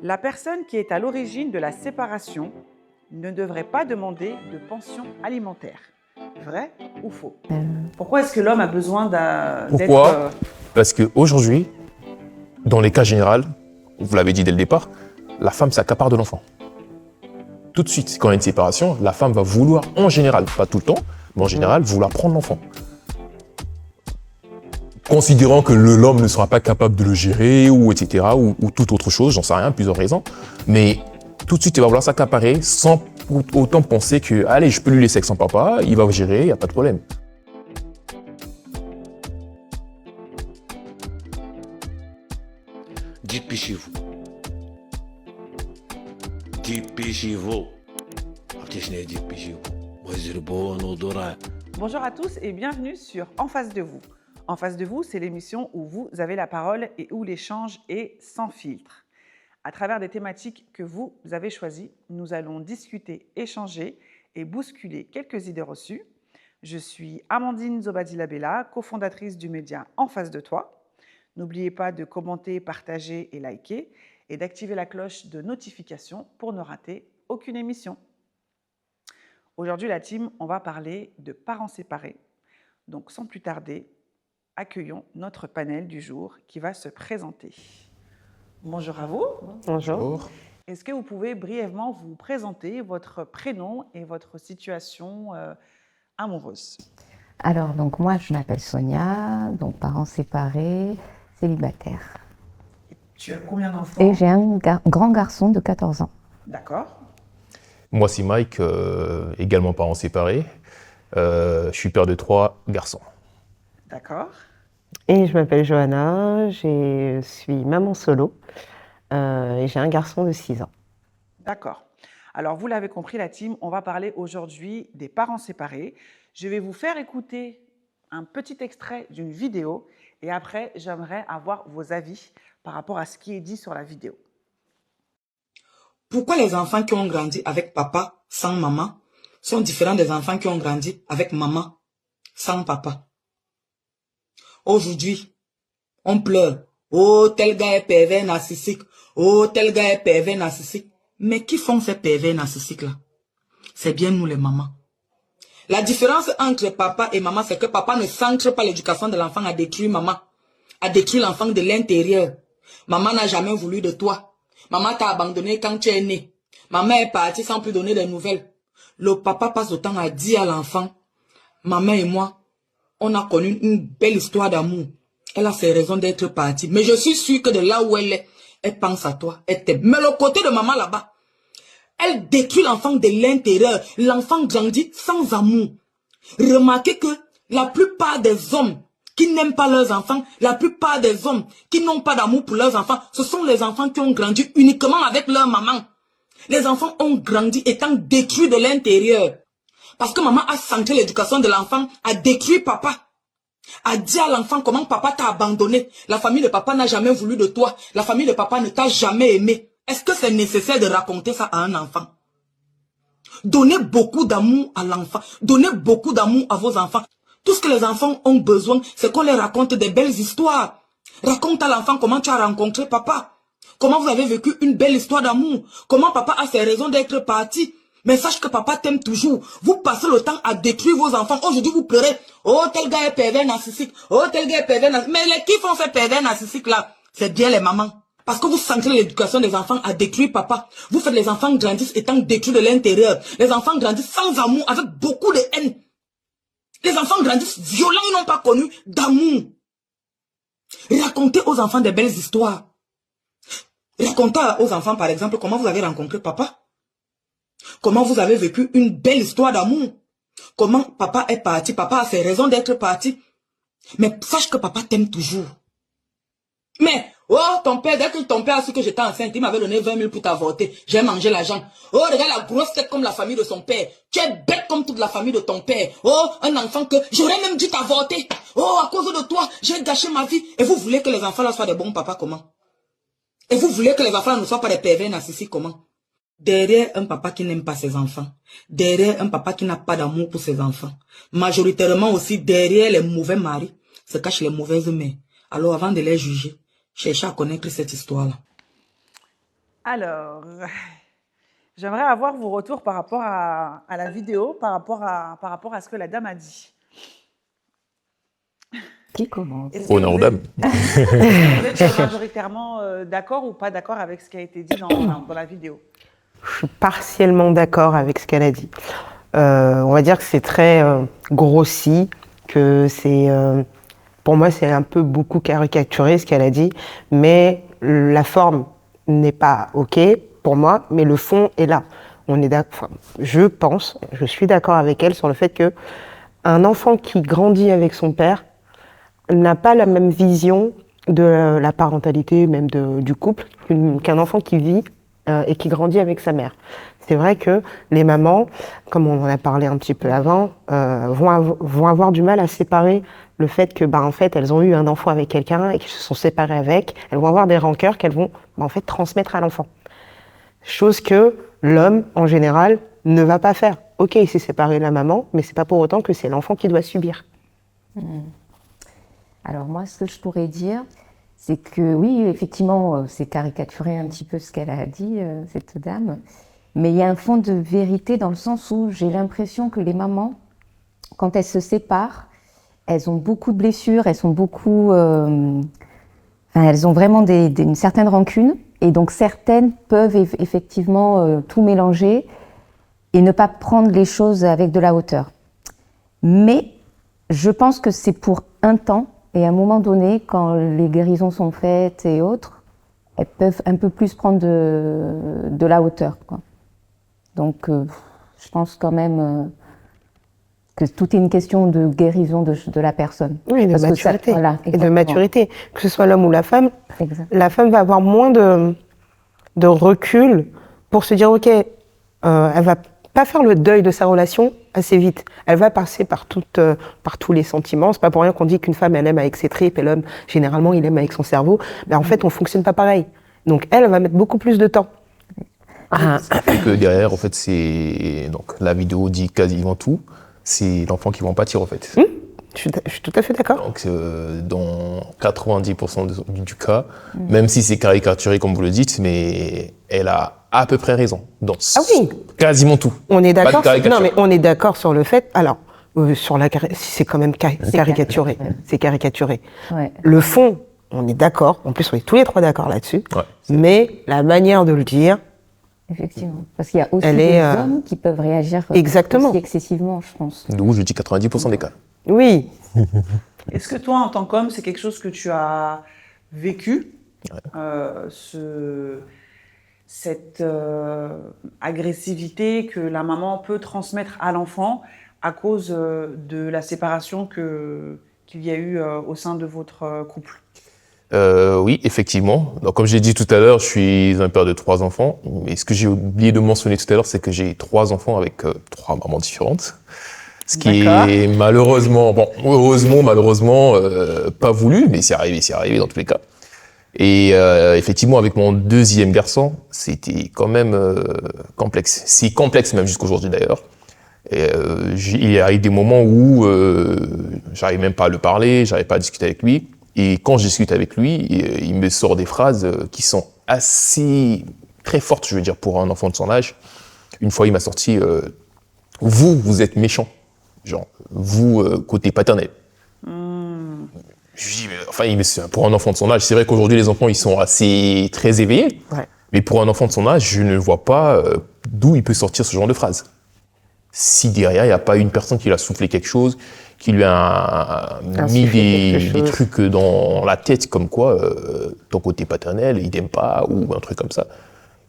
La personne qui est à l'origine de la séparation ne devrait pas demander de pension alimentaire. Vrai ou faux? Pourquoi est-ce que l'homme a besoin d'être... Pourquoi? Parce qu'aujourd'hui, dans les cas généraux, vous l'avez dit dès le départ, la femme s'accapare de l'enfant. Tout de suite, quand il y a une séparation, la femme va vouloir, en général, pas tout le temps, mais en général, vouloir prendre l'enfant. Considérant que l'homme ne sera pas capable de le gérer, ou etc., ou toute autre chose, j'en sais rien, plusieurs raisons, mais tout de suite, il va vouloir s'accaparer sans autant penser que, allez, je peux lui laisser avec son papa, il va gérer, il n'y a pas de problème. Dépêchez-vous. Dépêchez-vous. Bonjour à tous et bienvenue sur En face de vous. En face de vous, c'est l'émission où vous avez la parole et où l'échange est sans filtre. À travers des thématiques que vous avez choisies, nous allons discuter, échanger et bousculer quelques idées reçues. Je suis Amandine Zobadila-Bella, cofondatrice du média En face de toi. N'oubliez pas de commenter, partager et liker et d'activer la cloche de notification pour ne rater aucune émission. Aujourd'hui, la team, on va parler de parents séparés. Donc, sans plus tarder, accueillons notre panel du jour qui va se présenter. Bonjour à vous. Bonjour. Est-ce que vous pouvez brièvement vous présenter votre prénom et votre situation amoureuse? Alors, donc moi, je m'appelle Sonia, donc parents séparés, célibataire. Tu as combien d'enfants? Et j'ai un grand garçon de 14 ans. D'accord. Moi, c'est Mike, également parents séparés. Je suis père de 3 garçons. D'accord. Et je m'appelle Johanna, je suis maman solo et j'ai un garçon de 6 ans. D'accord. Alors, vous l'avez compris, la team, on va parler aujourd'hui des parents séparés. Je vais vous faire écouter un petit extrait d'une vidéo et après, j'aimerais avoir vos avis par rapport à ce qui est dit sur la vidéo. Pourquoi les enfants qui ont grandi avec papa sans maman sont différents des enfants qui ont grandi avec maman sans papa? Aujourd'hui, on pleure. Oh, tel gars est pervers narcissique. Oh, tel gars est pervers narcissique. Mais qui font ces pervers narcissiques-là? C'est bien nous les mamans. La différence entre papa et maman, c'est que papa ne centre pas l'éducation de l'enfant à détruire maman. À détruire l'enfant de l'intérieur. Maman n'a jamais voulu de toi. Maman t'a abandonné quand tu es né. Maman est partie sans plus donner de nouvelles. Le papa passe le temps à dire à l'enfant, maman et moi, on a connu une belle histoire d'amour. Elle a ses raisons d'être partie. Mais je suis sûre que de là où elle est, elle pense à toi. Elle t'aime. Mais le côté de maman là-bas, elle détruit l'enfant de l'intérieur. L'enfant grandit sans amour. Remarquez que la plupart des hommes qui n'aiment pas leurs enfants, la plupart des hommes qui n'ont pas d'amour pour leurs enfants, ce sont les enfants qui ont grandi uniquement avec leur maman. Les enfants ont grandi étant détruits de l'intérieur. Parce que maman a centré l'éducation de l'enfant à détruire papa. À dire à l'enfant comment papa t'a abandonné. La famille de papa n'a jamais voulu de toi. La famille de papa ne t'a jamais aimé. Est-ce que c'est nécessaire de raconter ça à un enfant? Donnez beaucoup d'amour à l'enfant. Donnez beaucoup d'amour à vos enfants. Tout ce que les enfants ont besoin, c'est qu'on leur raconte des belles histoires. Raconte à l'enfant comment tu as rencontré papa. Comment vous avez vécu une belle histoire d'amour. Comment papa a ses raisons d'être parti. Mais sache que papa t'aime toujours. Vous passez le temps à détruire vos enfants. Aujourd'hui, vous pleurez. Oh, tel gars est pervers narcissique. Oh, tel gars est pervers narcissique. Mais les qui font ces pervers narcissiques là? C'est bien les mamans. Parce que vous centrez l'éducation des enfants à détruire papa. Vous faites les enfants grandissent étant détruits de l'intérieur. Les enfants grandissent sans amour, avec beaucoup de haine. Les enfants grandissent violents, ils n'ont pas connu d'amour. Racontez aux enfants des belles histoires. Racontez aux enfants, par exemple, comment vous avez rencontré papa. Comment vous avez vécu une belle histoire d'amour. Comment papa est parti. Papa a ses raisons d'être parti. Mais sache que papa t'aime toujours. Mais, oh, ton père, dès que ton père a su que j'étais enceinte, il m'avait donné 20 000 pour t'avorter. J'ai mangé l'argent. Oh, regarde la grosse tête comme la famille de son père. Tu es bête comme toute la famille de ton père. Oh, un enfant que j'aurais même dû t'avorter. Oh, à cause de toi, j'ai gâché ma vie. Et vous voulez que les enfants là soient des bons papas comment? Et vous voulez que les enfants là ne soient pas des pervers narcissiques comment? Derrière un papa qui n'aime pas ses enfants, derrière un papa qui n'a pas d'amour pour ses enfants, majoritairement aussi derrière les mauvais maris, se cachent les mauvaises mères. Alors avant de les juger, cherchez à connaître cette histoire-là. Alors, j'aimerais avoir vos retours par rapport à la vidéo, par rapport à ce que la dame a dit. Qui commence? Est-ce que Honneur aux vous dames. êtes majoritairement d'accord ou pas d'accord avec ce qui a été dit dans la vidéo? Je suis partiellement d'accord avec ce qu'elle a dit. On va dire que c'est très grossi, que c'est, pour moi, c'est un peu beaucoup caricaturé ce qu'elle a dit, mais la forme n'est pas OK pour moi, mais le fond est là. On est d'accord. Je suis d'accord avec elle sur le fait que un enfant qui grandit avec son père n'a pas la même vision de la parentalité, même du couple, qu'un enfant qui vit et qui grandit avec sa mère. C'est vrai que les mamans, comme on en a parlé un petit peu avant, vont avoir du mal à séparer le fait que, en fait, elles ont eu un enfant avec quelqu'un et qu'ils se sont séparées avec. Elles vont avoir des rancœurs qu'elles vont, en fait, transmettre à l'enfant. Chose que l'homme, en général, ne va pas faire. Ok, il s'est séparé de la maman, mais c'est pas pour autant que c'est l'enfant qui doit subir. Alors moi, ce que je pourrais dire, c'est que oui, effectivement, c'est caricaturé un petit peu ce qu'elle a dit, cette dame, mais il y a un fond de vérité dans le sens où j'ai l'impression que les mamans, quand elles se séparent, elles ont beaucoup de blessures, elles sont beaucoup, elles ont vraiment une certaine rancune, et donc certaines peuvent effectivement tout mélanger et ne pas prendre les choses avec de la hauteur. Mais je pense que c'est pour un temps. Et à un moment donné, quand les guérisons sont faites et autres, elles peuvent un peu plus prendre de la hauteur, quoi. Donc, je pense quand même que tout est une question de guérison de la personne. Oui, de Parce que maturité. voilà, Et de exactement. maturité. Que ce soit l'homme ou la femme, Exact. la femme va avoir moins de recul pour se dire, ok, elle va pas faire le deuil de sa relation assez vite. Elle va passer par tous les sentiments. C'est pas pour rien qu'on dit qu'une femme, elle aime avec ses tripes et l'homme, généralement, il aime avec son cerveau. Mais en fait, on fonctionne pas pareil. Donc, elle va mettre beaucoup plus de temps. Que derrière, en fait, c'est. Donc, la vidéo dit quasiment tout. C'est l'enfant qui va en pâtir, en fait. Je suis tout à fait d'accord. Donc, dans 90% du cas, même si c'est caricaturé, comme vous le dites, mais elle a à peu près raison. Dans Ah oui. quasiment tout. On est Pas de d'accord. caricature. Non, mais on est d'accord sur le fait. Alors, sur c'est quand même caricaturé. C'est caricaturé. Ouais. Le fond, on est d'accord. En plus, on est tous les trois d'accord là-dessus. Ouais, Mais la manière de le dire, Effectivement. Parce qu'il y a aussi Elle des est, hommes qui peuvent réagir Exactement. aussi excessivement, je pense. d'où je dis 90% des cas. oui. Est-ce que toi, en tant qu'homme, c'est quelque chose que tu as vécu, cette agressivité que la maman peut transmettre à l'enfant à cause de la séparation qu'il y a eu au sein de votre couple? Oui, effectivement. Donc, comme j'ai dit tout à l'heure, je suis un père de 3 enfants. Mais ce que j'ai oublié de mentionner tout à l'heure, c'est que j'ai 3 enfants avec 3 mamans différentes. Ce qui D'accord. est malheureusement, malheureusement, pas voulu, mais c'est arrivé dans tous les cas. Et effectivement, avec mon deuxième garçon, c'était quand même complexe. C'est complexe même jusqu'aujourd'hui d'ailleurs. Et, il y a eu des moments où j'arrive même pas à le parler, j'arrive pas à discuter avec lui. Et quand je discute avec lui, il me sort des phrases qui sont assez très fortes, je veux dire, pour un enfant de son âge. Une fois, il m'a sorti vous êtes méchant. Genre, vous, côté paternel. Je lui dis, pour un enfant de son âge, c'est vrai qu'aujourd'hui, les enfants, ils sont très éveillés. Ouais. Mais pour un enfant de son âge, je ne vois pas d'où il peut sortir ce genre de phrase. Si derrière, il n'y a pas une personne qui lui a soufflé quelque chose, qui lui a mis des trucs dans la tête, comme quoi, ton côté paternel, il n'aime pas, ou un truc comme ça.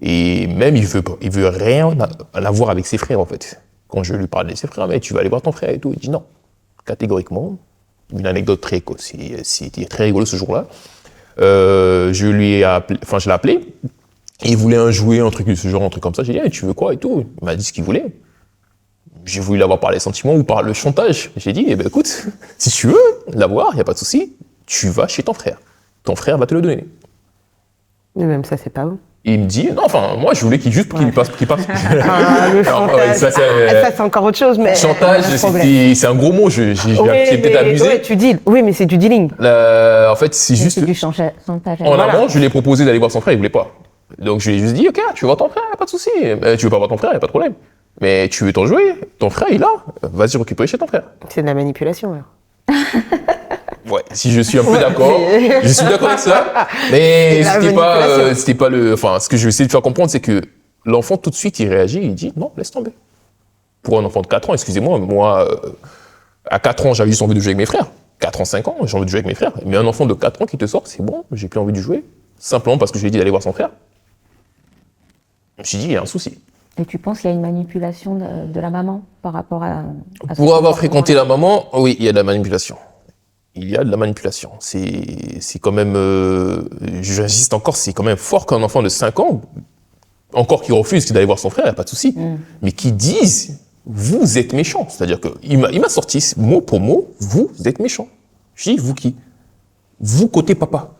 Et même, il veut rien avoir avec ses frères, en fait. Quand je lui parle de ses frères, mais tu vas aller voir ton frère et tout. Il dit non, catégoriquement. Une anecdote c'était très rigolo ce jour-là. Je l'ai appelé. Et il voulait un jouet, un truc de ce genre, un truc comme ça. J'ai dit, hey, tu veux quoi et tout. Il m'a dit ce qu'il voulait. J'ai voulu l'avoir par les sentiments ou par le chantage. J'ai dit, écoute, si tu veux l'avoir, il n'y a pas de souci, tu vas chez ton frère. Ton frère va te le donner. Mais même ça, c'est pas bon. Et il me dit, non, moi, je voulais qu'il passe. Le chantage. Ça, c'est encore autre chose. Mais chantage, c'est un gros mot. J'ai peut-être abusé. Ouais, tu deals. Oui, mais c'est du dealing. En fait, c'est juste. C'est du chantage. En avant, je lui ai proposé d'aller voir son frère, il voulait pas. Donc je lui ai juste dit, ok, tu veux voir ton frère, y a pas de souci. Tu veux pas voir ton frère, y a pas de problème. Mais tu veux t'en jouer, ton frère il est là, vas-y récupérer chez ton frère. C'est de la manipulation, alors. Ouais, si je suis un peu d'accord, je suis d'accord avec ça, mais La c'était pas le, enfin, ce que je vais essayer de faire comprendre, c'est que l'enfant tout de suite il réagit, il dit non, laisse tomber. Pour un enfant de 4 ans, excusez-moi, moi, à 4 ans, j'avais juste envie de jouer avec mes frères. 4 ans, 5 ans, j'ai envie de jouer avec mes frères. Mais un enfant de 4 ans qui te sort, c'est bon, j'ai plus envie de jouer, simplement parce que je lui ai dit d'aller voir son frère. Je me suis dit, il y a un souci. Et tu penses qu'il y a une manipulation de la maman par rapport à ce Pour avoir comportement-là? fréquenté la maman, oui, il y a de la manipulation. Il y a de la manipulation. C'est quand même, j'insiste encore, c'est quand même fort qu'un enfant de 5 ans, encore qui refuse d'aller voir son frère, il n'y a pas de souci, mais qui disent, vous êtes méchant. C'est-à-dire qu'il m'a sorti mot pour mot, vous êtes méchant. Je dis, vous qui? Vous côté papa.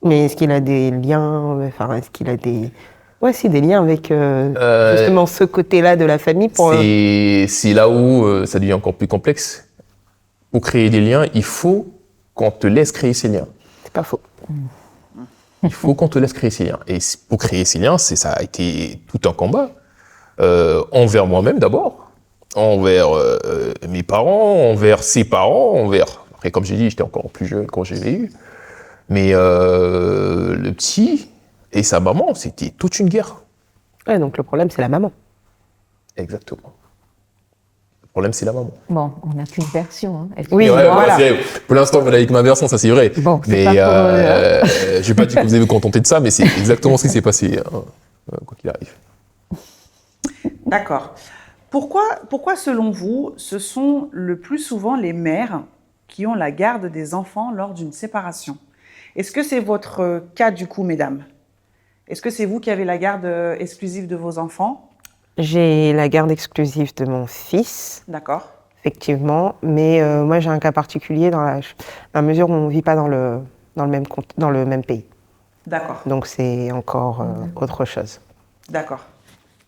Mais est-ce qu'il a des liens, enfin, est-ce qu'il a des... Ouais, si, des liens avec justement ce côté-là de la famille pour... C'est là où ça devient encore plus complexe. Pour créer des liens, il faut qu'on te laisse créer ces liens. C'est pas faux. Il faut qu'on te laisse créer ces liens. Et pour créer ces liens, ça a été tout un combat. Envers moi-même d'abord, envers mes parents, envers ses parents, envers... Après, comme j'ai dit, j'étais encore plus jeune quand je l'ai eu. Mais le petit et sa maman, c'était toute une guerre. Ouais, donc le problème, c'est la maman. Exactement. Le problème, c'est la maman. Bon, on n'a qu'une version. Hein. Oui, Et ouais, voilà. c'est vrai. Pour l'instant, vous avez avec ma version, ça c'est vrai. Bon, c'est Mais pas pour, je vais pas dire que vous allez vous contenter de ça, mais c'est exactement ce qui s'est passé, hein, quoi qu'il arrive. D'accord. Pourquoi, selon vous, ce sont le plus souvent les mères qui ont la garde des enfants lors d'une séparation? Est-ce que c'est votre cas du coup, mesdames? Est-ce que c'est vous qui avez la garde exclusive de vos enfants? J'ai la garde exclusive de mon fils, D'accord. effectivement, mais moi j'ai un cas particulier dans la mesure où on ne vit pas dans le même pays. D'accord. Donc c'est encore autre chose. D'accord.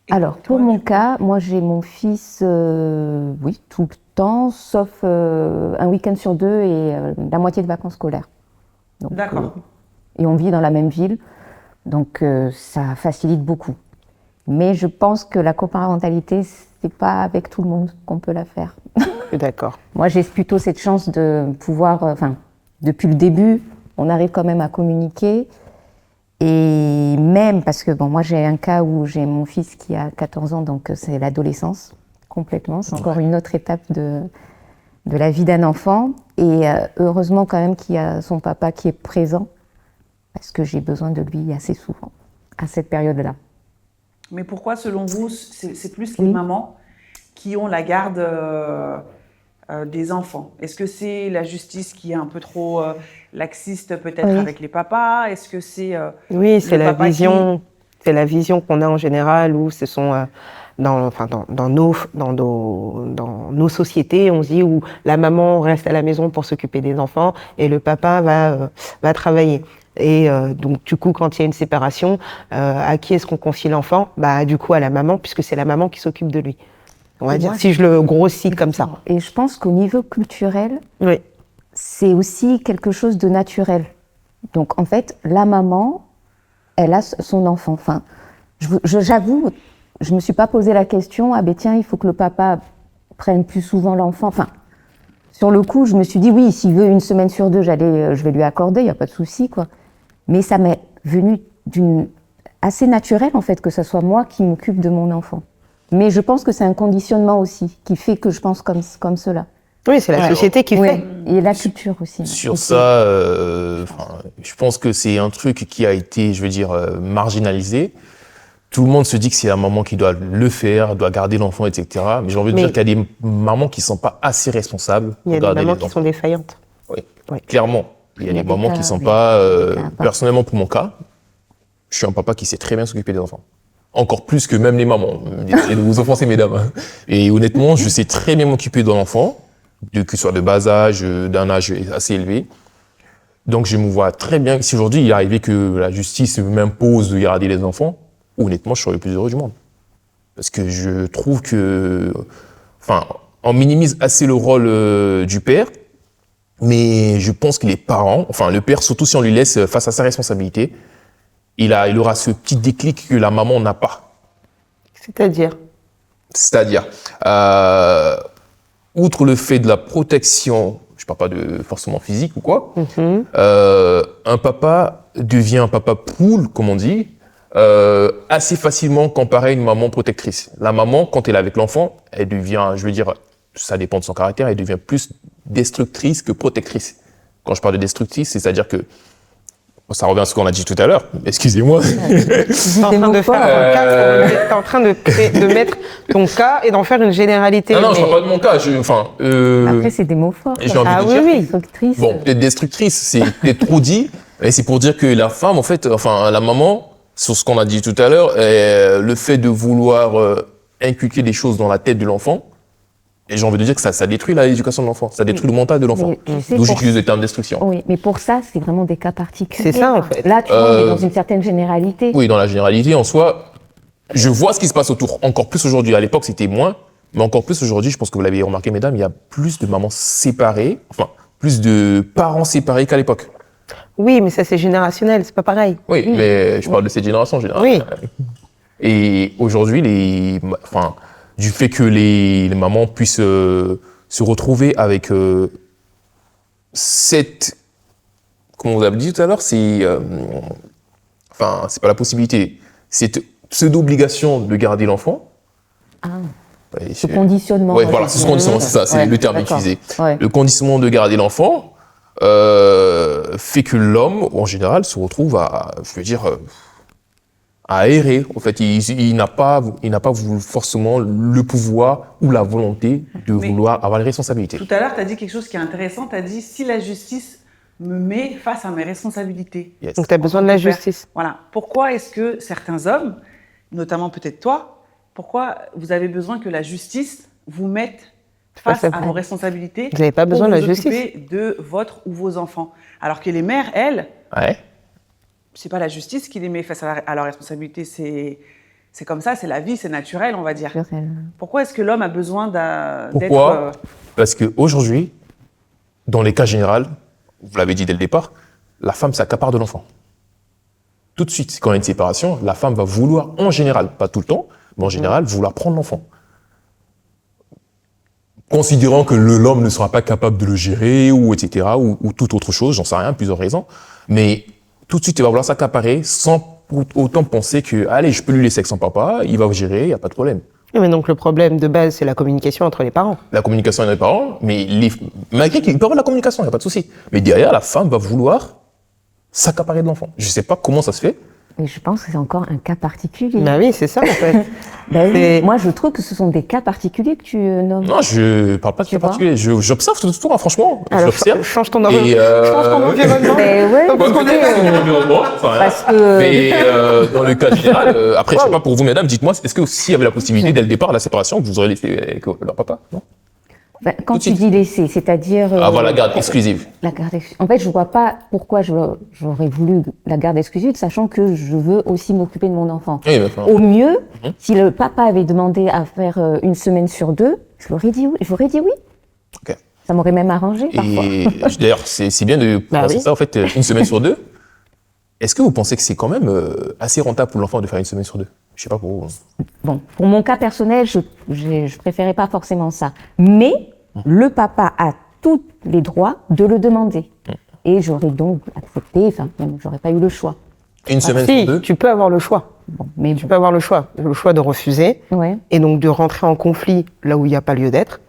Et Alors, toi, pour mon du coup cas, moi j'ai mon fils, oui, tout le temps, sauf un week-end sur 2 et la moitié de vacances scolaires. Donc, D'accord. et on vit dans la même ville, donc ça facilite beaucoup. Mais je pense que la coparentalité, c'est pas avec tout le monde qu'on peut la faire. Je suis d'accord. Moi, j'ai plutôt cette chance de pouvoir, enfin, depuis le début, on arrive quand même à communiquer. Et même parce que, bon, moi, j'ai un cas où j'ai mon fils qui a 14 ans, donc c'est l'adolescence, complètement. C'est encore une autre étape de la vie d'un enfant. Et heureusement quand même qu'il y a son papa qui est présent, parce que j'ai besoin de lui assez souvent, à cette période-là. Mais pourquoi, selon vous, c'est plus les Oui. mamans qui ont la garde des enfants? Est-ce que c'est la justice qui est un peu trop laxiste peut-être Oui. avec les papas? Est-ce que c'est Oui, c'est le la papa vision, c'est la vision qu'on a en général où ce sont dans nos sociétés, on se dit où la maman reste à la maison pour s'occuper des enfants et le papa va travailler. Et donc du coup, quand il y a une séparation, à qui est-ce qu'on confie l'enfant? Bah du coup à la maman, puisque c'est la maman qui s'occupe de lui. On va Et dire moi, si je le grossis comme ça. Et je pense qu'au niveau culturel, Oui. c'est aussi quelque chose de naturel. Donc en fait, la maman, elle a son enfant. Enfin, j'avoue, je me suis pas posé la question, ah ben tiens, il faut que le papa prenne plus souvent l'enfant. Enfin, sur le coup, je me suis dit oui, s'il veut une semaine sur 2, je vais lui accorder, il n'y a pas de souci, quoi. Mais ça m'est venu assez naturel en fait que ce soit moi qui m'occupe de mon enfant. Mais je pense que c'est un conditionnement aussi qui fait que je pense comme cela. Oui, c'est la société qui fait. Et la culture aussi. Sur Ok. ça, je pense que c'est un truc qui a été, je veux dire, marginalisé. Tout le monde se dit que c'est la maman qui doit le faire, doit garder l'enfant, etc. Mais j'ai envie de Mais- dire qu'il y a des mamans qui ne sont pas assez responsables Il y a pour des garder mamans les qui enfants. sont défaillantes. Oui, Oui. clairement. Il y a des mamans cas, qui ne sont oui. pas... Des cas à part. personnellement, pour mon cas, je suis un papa qui sait très bien s'occuper des enfants. Encore plus que même les mamans. Et vous offensez, mesdames. Hein. Et honnêtement, je sais très bien m'occuper d'un enfant, que ce soit de bas âge, d'un âge assez élevé. Donc je me vois très bien que si aujourd'hui il est arrivé que la justice m'impose de garder les enfants, honnêtement, je serais le plus heureux du monde. Parce que je trouve que... Enfin, on minimise assez le rôle du père, mais je pense que les parents, enfin le père, surtout si on lui laisse face à sa responsabilité, il aura ce petit déclic que la maman n'a pas. C'est-à-dire? C'est-à-dire, outre le fait de la protection, je ne parle pas de forcément physique ou quoi, un papa devient un papa poule, comme on dit, assez facilement comparé à une maman protectrice. La maman, quand elle est avec l'enfant, elle devient, je veux dire, ça dépend de son caractère, elle devient plus destructrice que protectrice. Quand je parle de destructrice, c'est-à-dire que ça revient à ce qu'on a dit tout à l'heure. Excusez-moi. T'es en train de faire un cas, t'es en train de mettre ton cas et d'en faire une généralité. Non, je parle pas de mon cas. Après, c'est des mots forts. J'ai envie Ah de dire, oui. Destructrice. bon, peut-être destructrice, c'est peut-être trop dit, et c'est pour dire que la femme, en fait, enfin, la maman, sur ce qu'on a dit tout à l'heure, le fait de vouloir inculquer des choses dans la tête de l'enfant, et j'ai envie de dire que ça détruit l'éducation de l'enfant, ça détruit le mental de l'enfant. Mais tu sais, D'où pour- j'utilise le terme destruction. Oui, mais pour ça, c'est vraiment des cas particuliers. C'est ça, en fait. Là, tu vois, on est dans une certaine généralité. Oui, dans la généralité, en soi, je vois ce qui se passe autour. Encore plus aujourd'hui. À l'époque, c'était moins, mais encore plus aujourd'hui, je pense que vous l'avez remarqué, mesdames, il y a plus de mamans séparées, enfin, plus de parents séparés qu'à l'époque. Oui, mais ça c'est générationnel, c'est pas pareil. Oui, mais je parle de cette génération en général. Oui. Et aujourd'hui, du fait que les mamans puissent se retrouver avec cette, comme vous avez dit tout à l'heure, c'est pas la possibilité, c'est pseudo-obligation de garder l'enfant. Ah, Ouais, ce conditionnement. ouais, voilà, c'est ce conditionnement, c'est ça, c'est Ouais, le terme d'accord. utilisé. Ouais. Le conditionnement de garder l'enfant fait que l'homme, en général, se retrouve à errer. En fait, il n'a pas forcément le pouvoir ou la volonté de Mais- vouloir avoir les responsabilités. Tout à l'heure, tu as dit quelque chose qui est intéressant. Tu as dit si la justice me met face à mes responsabilités. Yes. Donc tu as besoin de la justice. Voilà. Pourquoi est-ce que certains hommes, notamment peut-être toi, pourquoi vous avez besoin que la justice vous mette face Face à à vous. vos responsabilités Vous n'avez pas pour besoin de la vous justice. occuper de votre ou vos enfants? Alors que les mères, elles, Ouais. c'est pas la justice qui les met face à leurs responsabilités, c'est comme ça, c'est la vie, c'est naturel, on va dire. Pourquoi est-ce que l'homme a besoin d'être... Pourquoi Parce qu'aujourd'hui, dans les cas généraux, vous l'avez dit dès le départ, la femme s'accapare de l'enfant. Tout de suite, quand il y a une séparation, la femme va vouloir, en général, pas tout le temps, mais en général, vouloir prendre l'enfant. Considérant que l'homme ne sera pas capable de le gérer, ou etc., ou toute autre chose, j'en sais rien, plusieurs raisons, mais tout de suite, il va vouloir s'accaparer sans pour autant penser que, allez, je peux lui laisser avec son papa, il va gérer, il n'y a pas de problème. Oui, mais donc le problème de base, c'est la communication entre les parents. La communication avec les parents, mais malgré qu'il peut y avoir de la communication, il n'y a pas de souci. Mais derrière, la femme va vouloir s'accaparer de l'enfant. Je ne sais pas comment ça se fait. Mais je pense que c'est encore un cas particulier. Bah oui, c'est ça en fait. Ben oui, C'est- moi, je trouve que ce sont des cas particuliers que tu nommes. Non, je parle pas de Tu cas vois particulier. J'observe tout le temps, franchement. Alors, J'observe. change ton Et, environnement. Change ton environnement. Mais ouais, Ouais, parce peut-être que- que mon environnement, enfin, parce que... mais dans le cas général, après, je sais pas pour vous, mesdames, dites-moi, est-ce que s'il y avait la possibilité dès le départ, la séparation, vous aurez laissé avec leur papa, non? Ben, quand tout de tu suite. dis laisser, c'est-à-dire... Avoir la garde exclusive. La garde exclusive. En fait, je vois pas pourquoi j'aurais voulu la garde exclusive, sachant que je veux aussi m'occuper de mon enfant. Oui, mais enfin, Au mieux, si le papa avait demandé à faire une semaine sur 2, je l'aurais dit oui. J'aurais dit oui. Ok. Ça m'aurait même arrangé parfois. Et d'ailleurs, c'est bien de penser oui. ça, en fait, une semaine sur 2. Est-ce que vous pensez que c'est quand même assez rentable pour l'enfant de faire une semaine sur 2? Je sais pas pour vous. Bon, pour mon cas personnel, je préférais pas forcément ça. Mais le papa a tous les droits de le demander. Et j'aurais donc accepté, enfin, même, j'aurais pas eu le choix. Une semaine Si, sur 2? tu peux avoir le choix. Bon, mais Tu peux avoir le choix de refuser ouais. et donc de rentrer en conflit là où il n'y a pas lieu d'être,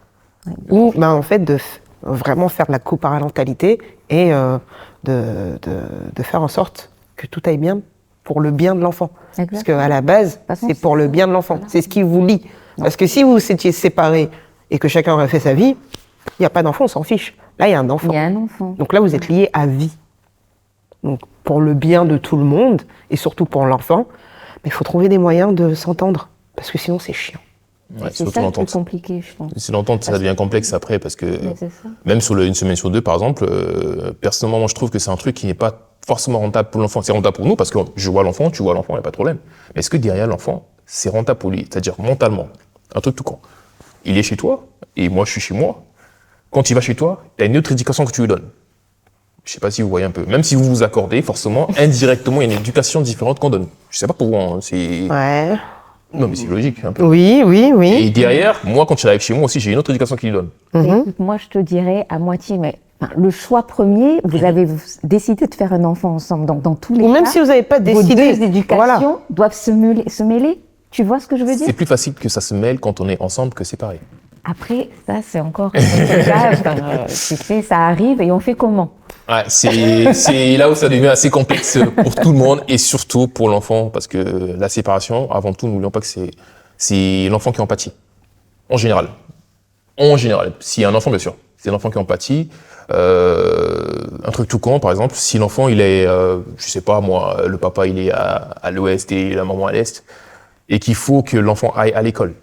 ou ben, en fait de vraiment faire de la coparentalité et de faire en sorte que tout aille bien pour le bien de l'enfant. Parce Exactement. qu'à la base, toute façon, c'est pour le bien de l'enfant. voilà. C'est ce qui vous lie. Parce que si vous étiez séparés et que chacun aurait fait sa vie, il n'y a pas d'enfant, on s'en fiche. Là, il y a un enfant. Il y a un enfant. Donc là, vous êtes liés à vie. Donc pour le bien de tout le monde, et surtout pour l'enfant, mais il faut trouver des moyens de s'entendre. Parce que sinon, c'est chiant. Ouais, C'est surtout ça le plus l'entente. compliqué, je pense. C'est l'entente, ça devient complexe après, parce que Mais c'est ça. même sur une semaine sur 2, par exemple, personnellement, moi, je trouve que c'est un truc qui n'est pas forcément rentable pour l'enfant. C'est rentable pour nous, parce que je vois l'enfant, tu vois l'enfant, il n'y a pas de problème. Mais est-ce que derrière l'enfant, c'est rentable pour lui? C'est-à-dire mentalement. Un truc tout con. Il est chez toi, et moi, je suis chez moi. Quand il va chez toi, tu as une autre éducation que tu lui donnes. Je sais pas si vous voyez un peu. Même si vous vous accordez, forcément, indirectement, il y a une éducation différente qu'on donne. Je sais pas pour vous, hein, c'est... Ouais. Non, mais c'est logique, un peu. Oui, oui, oui. Et derrière, moi, quand il arrive chez moi aussi, j'ai une autre éducation qu'il donne. Écoute, moi, je te dirais à moitié, mais enfin, le choix premier, vous avez décidé de faire un enfant ensemble. Donc, dans tous les Ou même cas, si vous n'avez pas vos décidé. deux éducations doivent se mêler. Tu vois ce que je veux dire? C'est plus facile que ça se mêle quand on est ensemble que séparés. Après, ça, c'est encore un autre cas. Enfin, tu sais, ça arrive et on fait comment? Ouais, c'est là où ça devient assez complexe pour tout le monde et surtout pour l'enfant, parce que la séparation, avant tout, n'oublions pas que c'est l'enfant qui en pâtit. En général. En général. S'il y a un enfant, bien sûr, c'est l'enfant qui en pâtit. Un truc tout con, par exemple, si l'enfant, il est, je sais pas moi, le papa, il est à l'ouest et la maman à l'est, et qu'il faut que l'enfant aille à l'école.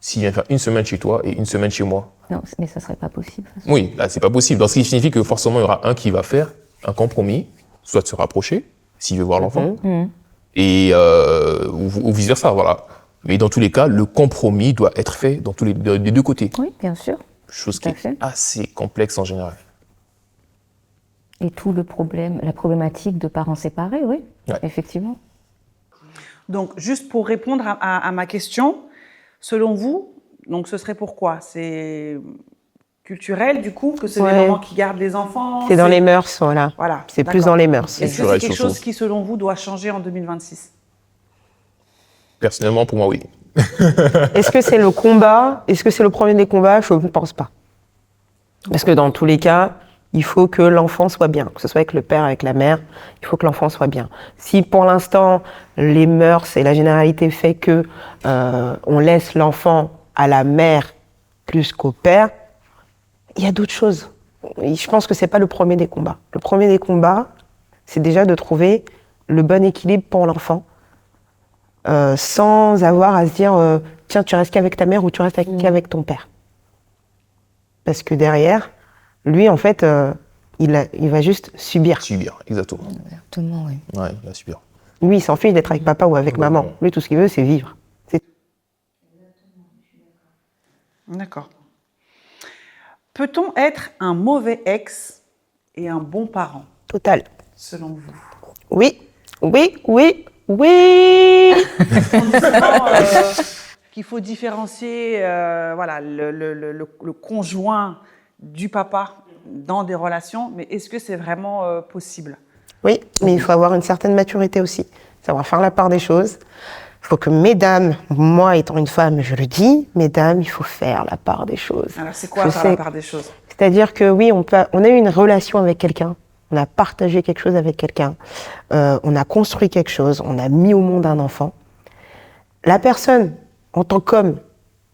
S'il vient faire une semaine chez toi et une semaine chez moi, Non, mais ça serait pas possible. oui, là, c'est pas possible. Donc, ce qui signifie que forcément, il y aura un qui va faire un compromis, soit de se rapprocher, s'il veut voir l'enfant, et ou vice-versa, voilà. Mais dans tous les cas, le compromis doit être fait dans tous des deux côtés. Oui, bien sûr. Chose Tout qui à fait. est assez complexe en général. Et tout le problème, la problématique de parents séparés, oui, Ouais. effectivement. Donc, juste pour répondre à ma question, selon vous, donc ce serait pourquoi? C'est culturel, du coup, que c'est les Ouais. mamans qui gardent les enfants? C'est dans les mœurs, voilà. Voilà. C'est plus d'accord. dans les mœurs. Est-ce que c'est Culturel, quelque surtout. chose qui, selon vous, doit changer en 2026? Personnellement, pour moi, oui. Est-ce que c'est le combat? Est-ce que c'est le premier des combats? Je ne pense pas. Parce que dans tous les cas, il faut que l'enfant soit bien, que ce soit avec le père, avec la mère, il faut que l'enfant soit bien. Si pour l'instant, les mœurs et la généralité fait que on laisse l'enfant à la mère plus qu'au père, il y a d'autres choses. Et je pense que c'est pas le premier des combats. Le premier des combats, c'est déjà de trouver le bon équilibre pour l'enfant, sans avoir à se dire tiens, tu restes qu'avec ta mère ou tu restes qu'avec ton père. Parce que derrière, lui, en fait, il va juste subir. Subir, exactement. Exactement, oui. Ouais, il va subir. Lui, il s'en fiche d'être avec papa ou avec maman. Lui, tout ce qu'il veut, c'est vivre. C'est D'accord. Peut-on être un mauvais ex et un bon parent, total. selon vous? Oui, oui, oui, oui. Qu'il faut différencier voilà, le conjoint du papa dans des relations, mais est-ce que c'est vraiment possible? Oui, mais il faut avoir une certaine maturité aussi. Savoir faire la part des choses. Il faut que, mesdames, moi étant une femme, je le dis, mesdames, il faut faire la part des choses. Alors c'est quoi Je faire sais. la part des choses? C'est-à-dire que oui, on a eu une relation avec quelqu'un, on a partagé quelque chose avec quelqu'un, on a construit quelque chose, on a mis au monde un enfant. La personne, en tant qu'homme,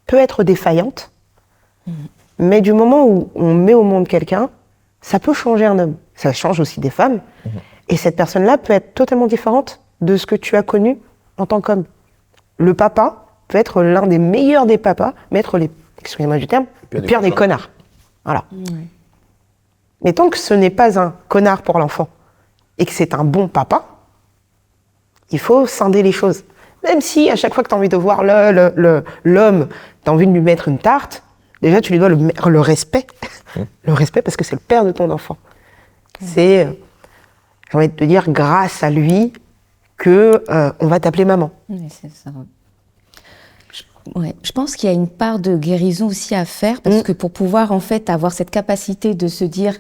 peut être défaillante, mais du moment où on met au monde quelqu'un, ça peut changer un homme. Ça change aussi des femmes. Et cette personne-là peut être totalement différente de ce que tu as connu en tant qu'homme. Le papa peut être l'un des meilleurs des papas, mais être excusez-moi du terme, le pire des connards. Voilà. Mais tant que ce n'est pas un connard pour l'enfant et que c'est un bon papa, il faut scinder les choses. Même si à chaque fois que tu as envie de voir l'homme, tu as envie de lui mettre une tarte, déjà tu lui dois le respect. Le respect parce que c'est le père de ton enfant. C'est, j'ai envie de te dire, grâce à lui que on va t'appeler maman. Oui, c'est ça. Je pense qu'il y a une part de guérison aussi à faire parce que pour pouvoir en fait avoir cette capacité de se dire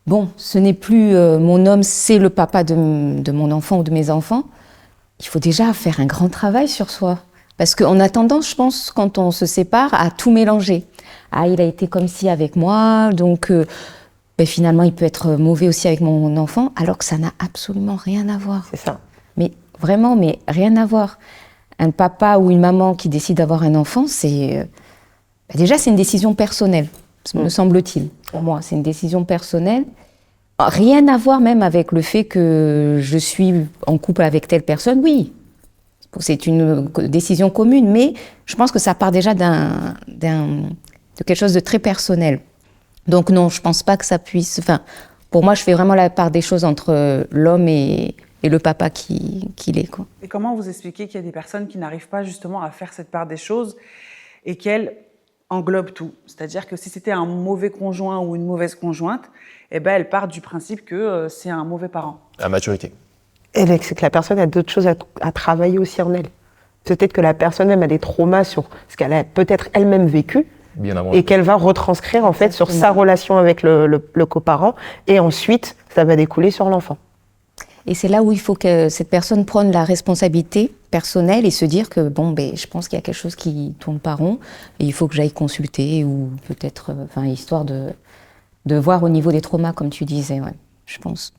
bon, ce n'est plus mon homme, c'est le papa de mon enfant ou de mes enfants, il faut déjà faire un grand travail sur soi. Parce qu'on a tendance, je pense, quand on se sépare, à tout mélanger. Ah, il a été comme ci avec moi, donc finalement il peut être mauvais aussi avec mon enfant, alors que ça n'a absolument rien à voir. C'est ça. Mais vraiment, mais rien à voir. Un papa ou une maman qui décide d'avoir un enfant, c'est déjà c'est une décision personnelle, me semble-t-il. Pour moi, c'est une décision personnelle. Rien à voir même avec le fait que je suis en couple avec telle personne. Oui, c'est une décision commune, mais je pense que ça part déjà de quelque chose de très personnel. Donc non, je pense pas que ça puisse. Enfin, pour moi, je fais vraiment la part des choses entre l'homme et le papa qu'il est, quoi. Et comment vous expliquez qu'il y a des personnes qui n'arrivent pas justement à faire cette part des choses et qu'elles englobe tout. C'est-à-dire que si c'était un mauvais conjoint ou une mauvaise conjointe, eh ben, elle part du principe que c'est un mauvais parent. La maturité. Et c'est que la personne a d'autres choses à travailler aussi en elle. Peut-être que la personne même a des traumas sur ce qu'elle a peut-être elle-même vécu Bien avant. et qu'elle va retranscrire en fait sur sa relation avec le coparent et ensuite ça va découler sur l'enfant. Et c'est là où il faut que cette personne prenne la responsabilité personnelle et se dire que bon, ben, je pense qu'il y a quelque chose qui tourne pas rond et il faut que j'aille consulter ou peut-être, histoire de voir au niveau des traumas, comme tu disais, ouais, je pense.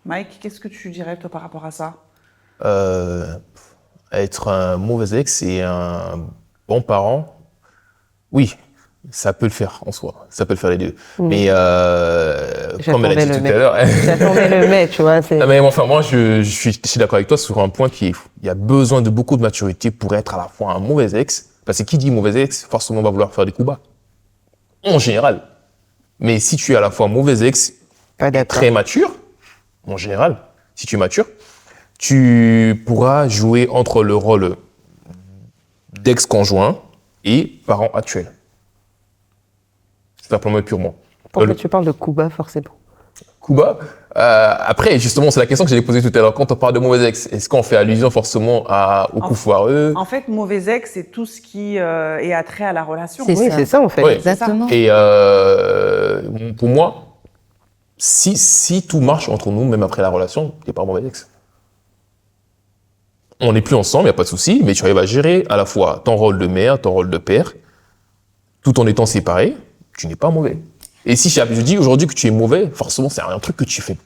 Mike, qu'est-ce que tu dirais toi par rapport à ça? Être un mauvais ex et un bon parent, oui, ça peut le faire en soi. Ça peut le faire les deux. Mais comme elle a dit tout à l'heure... J'attendais le mais, tu vois. Non, mais enfin, moi, je suis d'accord avec toi sur un point il y a besoin de beaucoup de maturité pour être à la fois un mauvais ex. Parce que qui dit mauvais ex, forcément va vouloir faire des coups bas. En général. Mais si tu es à la fois mauvais ex Pas et d'accord. très mature, en général, si tu es mature, tu pourras jouer entre le rôle d'ex-conjoint et parent actuel. Simplement et purement. Pourquoi tu parles de Kuba forcément? Kuba, après, justement, c'est la question que j'allais poser tout à l'heure. Quand on parle de mauvais ex, est-ce qu'on fait allusion forcément au coup foireux? En fait, mauvais ex, c'est tout ce qui est attrait à la relation. C'est Oui, ça. c'est ça en fait. Oui. Exactement. Et pour moi, si tout marche entre nous, même après la relation, il n'y a pas de mauvais ex. On n'est plus ensemble, il n'y a pas de souci, mais tu arrives à gérer à la fois ton rôle de mère, ton rôle de père, tout en étant séparés, tu n'es pas mauvais. Et si je dis aujourd'hui que tu es mauvais, forcément, c'est un truc que tu fais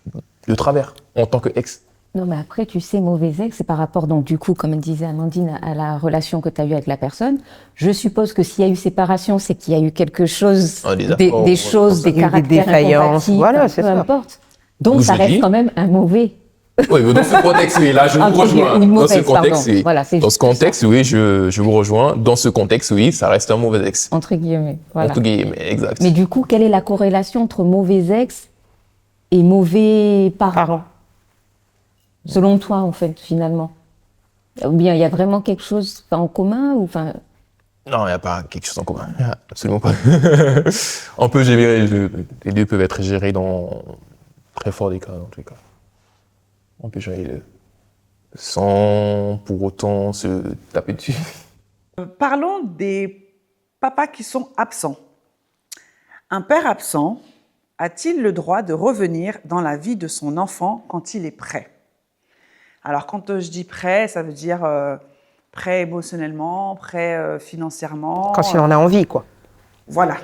de travers en tant que ex. Non, mais après, tu sais, mauvais ex, c'est par rapport, donc, du coup, comme disait Amandine, à la relation que tu as eue avec la personne. Je suppose que s'il y a eu séparation, c'est qu'il y a eu quelque chose, des choses, des Il y a eu des caractères défaillances. incompatibles, Voilà, c'est peu ça. importe. Donc, D'où ça je reste dis- quand même un mauvais. Oui, mais dans ce contexte, oui, là, je vous rejoins. Une Dans ce mauvaise, contexte, pardon. oui. Voilà, c'est Dans ce juste ça. contexte, oui, je vous rejoins. Dans ce contexte, oui, ça reste un mauvais ex. Entre guillemets. Voilà. Entre guillemets, exact. Mais du coup, quelle est la corrélation entre mauvais ex et mauvais parents, Parents. selon toi, en fait, finalement? Ou bien il y a vraiment quelque chose en commun ou enfin. Non, il n'y a pas quelque chose en commun. Absolument pas. On peut gérer, les deux peuvent être gérés dans très fort des cas, dans tous les cas. On peut gérer les deux. Sans pour autant se taper dessus. Parlons des papas qui sont absents. Un père absent a-t-il le droit de revenir dans la vie de son enfant quand il est prêt? Alors, quand je dis prêt, ça veut dire prêt émotionnellement, prêt financièrement. Quand il en a envie, quoi. Voilà.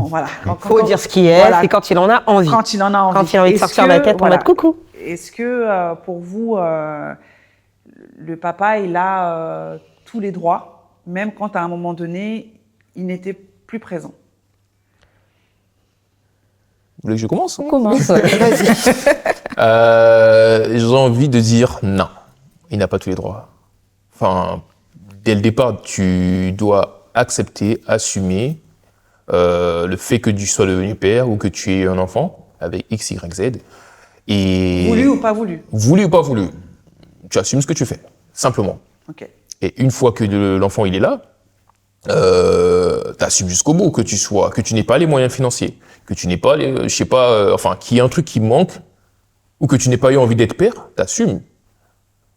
Voilà. Il faut dire ce qui est, voilà. c'est quand il en a envie. Quand il en a envie. Quand il a envie de Est-ce sortir que- la tête en voilà. mode coucou. Est-ce que pour vous, le papa, il a tous les droits, même quand à un moment donné, il n'était plus présent? Vous voulez que je commence? On commence. Ouais. J'ai envie de dire non. Il n'a pas tous les droits. Enfin, dès le départ, tu dois accepter, assumer le fait que tu sois devenu père ou que tu aies un enfant avec X, Y, Z. Et Voulu ou pas voulu? voulu ou pas voulu, tu assumes ce que tu fais, simplement. Ok. Et une fois que l'enfant il est là, t'assumes jusqu'au bout que tu n'aies pas les moyens financiers, que tu n'aies pas les, je sais pas, qu'il y ait un truc qui manque ou que tu n'aies pas eu envie d'être père, t'assumes.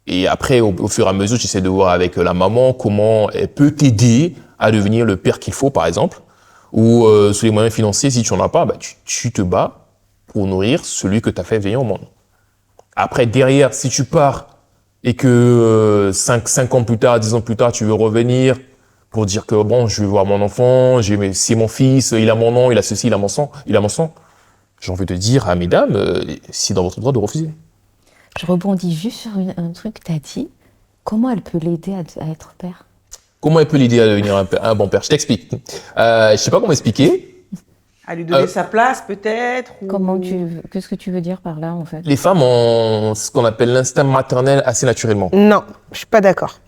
Et après, au fur et à mesure, tu essaies de voir avec la maman comment elle peut t'aider à devenir le père qu'il faut, par exemple, ou sur les moyens financiers, si tu n'en as pas, bah, tu te bats pour nourrir celui que tu as fait venir au monde. Après, derrière, si tu pars et que 5 ans plus tard, 10 ans plus tard, tu veux revenir pour dire que bon, je veux voir mon enfant, c'est mon fils, il a mon nom, il a ceci, il a mon sang, j'ai envie de dire à mesdames, c'est dans votre droit de refuser. Je rebondis juste sur un truc que tu as dit. Comment elle peut l'aider à être père? Comment elle peut l'aider à devenir un bon père? Je t'explique. Je sais pas comment expliquer. À lui donner sa place, peut-être ou... Qu'est-ce que tu veux dire par là, en fait? Les femmes ont ce qu'on appelle l'instinct maternel assez naturellement. Non, je suis pas d'accord.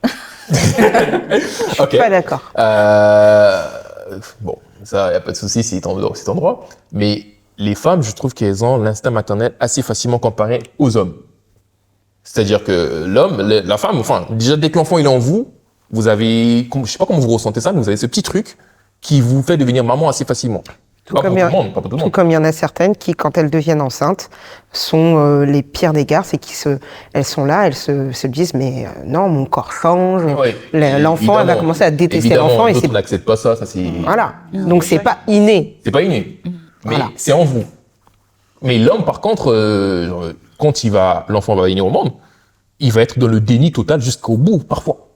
Ok. Pas d'accord. Bon, ça, y a pas de souci, c'est en droit. Mais les femmes, je trouve qu'elles ont l'instinct maternel assez facilement comparé aux hommes. C'est-à-dire que l'homme, la femme, enfin, déjà dès que l'enfant il est en vous, vous avez, je sais pas comment vous ressentez ça, mais vous avez ce petit truc qui vous fait devenir maman assez facilement. Pas pour tout le monde, pas pour tout le Tout monde. comme il y en a certaines qui, quand elles deviennent enceintes, sont les pires des garces et elles sont là, elles se disent mais non, mon corps change, Ouais. l'enfant elle va commencer à détester Évidemment, l'enfant et d'autres c'est n'acceptent pas ça c'est... voilà. Donc c'est pas inné. C'est pas inné, mais Voilà. c'est en vous. Mais l'homme, par contre, quand l'enfant va venir au monde, il va être dans le déni total jusqu'au bout, parfois.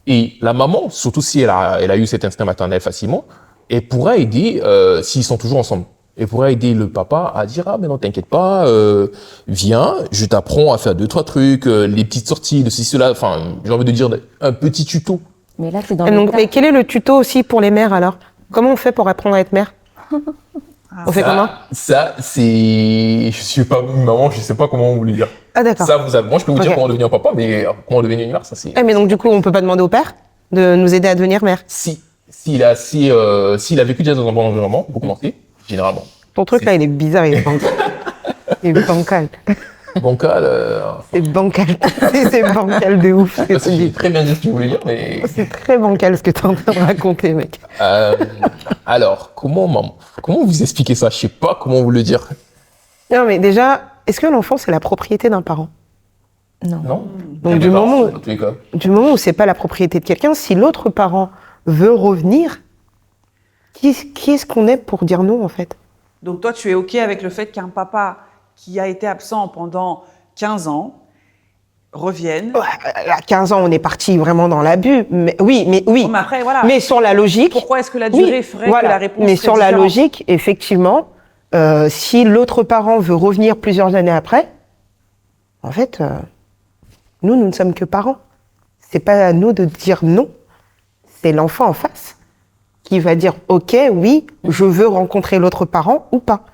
Et la maman, surtout si elle a eu cet instinct maternel facilement, elle pourra aider, s'ils sont toujours ensemble, elle pourra aider le papa à dire, ah, mais non, t'inquiète pas, viens, je t'apprends à faire 2-3 trucs, les petites sorties, de ceci, cela, enfin, j'ai envie de dire, un petit tuto. Mais là, c'est dans Et le donc, cas. mais quel est le tuto aussi pour les mères alors? Comment on fait pour apprendre à être mère? On fait comment? Ça, c'est, je suis pas une maman, je sais pas comment vous le dire. Ah d'accord. Ça, moi, je peux vous dire Ok. comment devenir papa, mais comment devenir une mère, ça, c'est... Eh, mais donc du coup on peut pas demander au père de nous aider à devenir mère? S'il a vécu déjà dans un bon environnement, pour commencer, généralement. Ton truc là il est bizarre, il est bancal. Il est bancal. Bancal, C'est bancal. C'est bancal de ouf ce que tu j'ai dis. très bien dit ce que tu voulais dire, mais... C'est très bancal ce que tu es en train de raconter, mec. Alors, comment vous expliquer ça? Je sais pas comment vous le dire. Non, mais déjà, est-ce que l'enfant, c'est la propriété d'un parent? Non. Non? Donc, du moment où- dans tous les cas. Du moment où c'est pas la propriété de quelqu'un, si l'autre parent veut revenir, qui est-ce qu'on est pour dire non, en fait? Donc toi, tu es OK avec le fait qu'un papa qui a été absent pendant 15 ans revienne. À 15 ans, on est parti vraiment dans l'abus. Mais oui. Bon, mais après, voilà. Mais sur la logique. Pourquoi est-ce que la durée ferait voilà. que la réponse Mais serait sur la différente? logique, effectivement, si l'autre parent veut revenir plusieurs années après, en fait, nous ne sommes que parents. C'est pas à nous de dire non. C'est l'enfant en face qui va dire OK, oui, je veux rencontrer l'autre parent ou pas.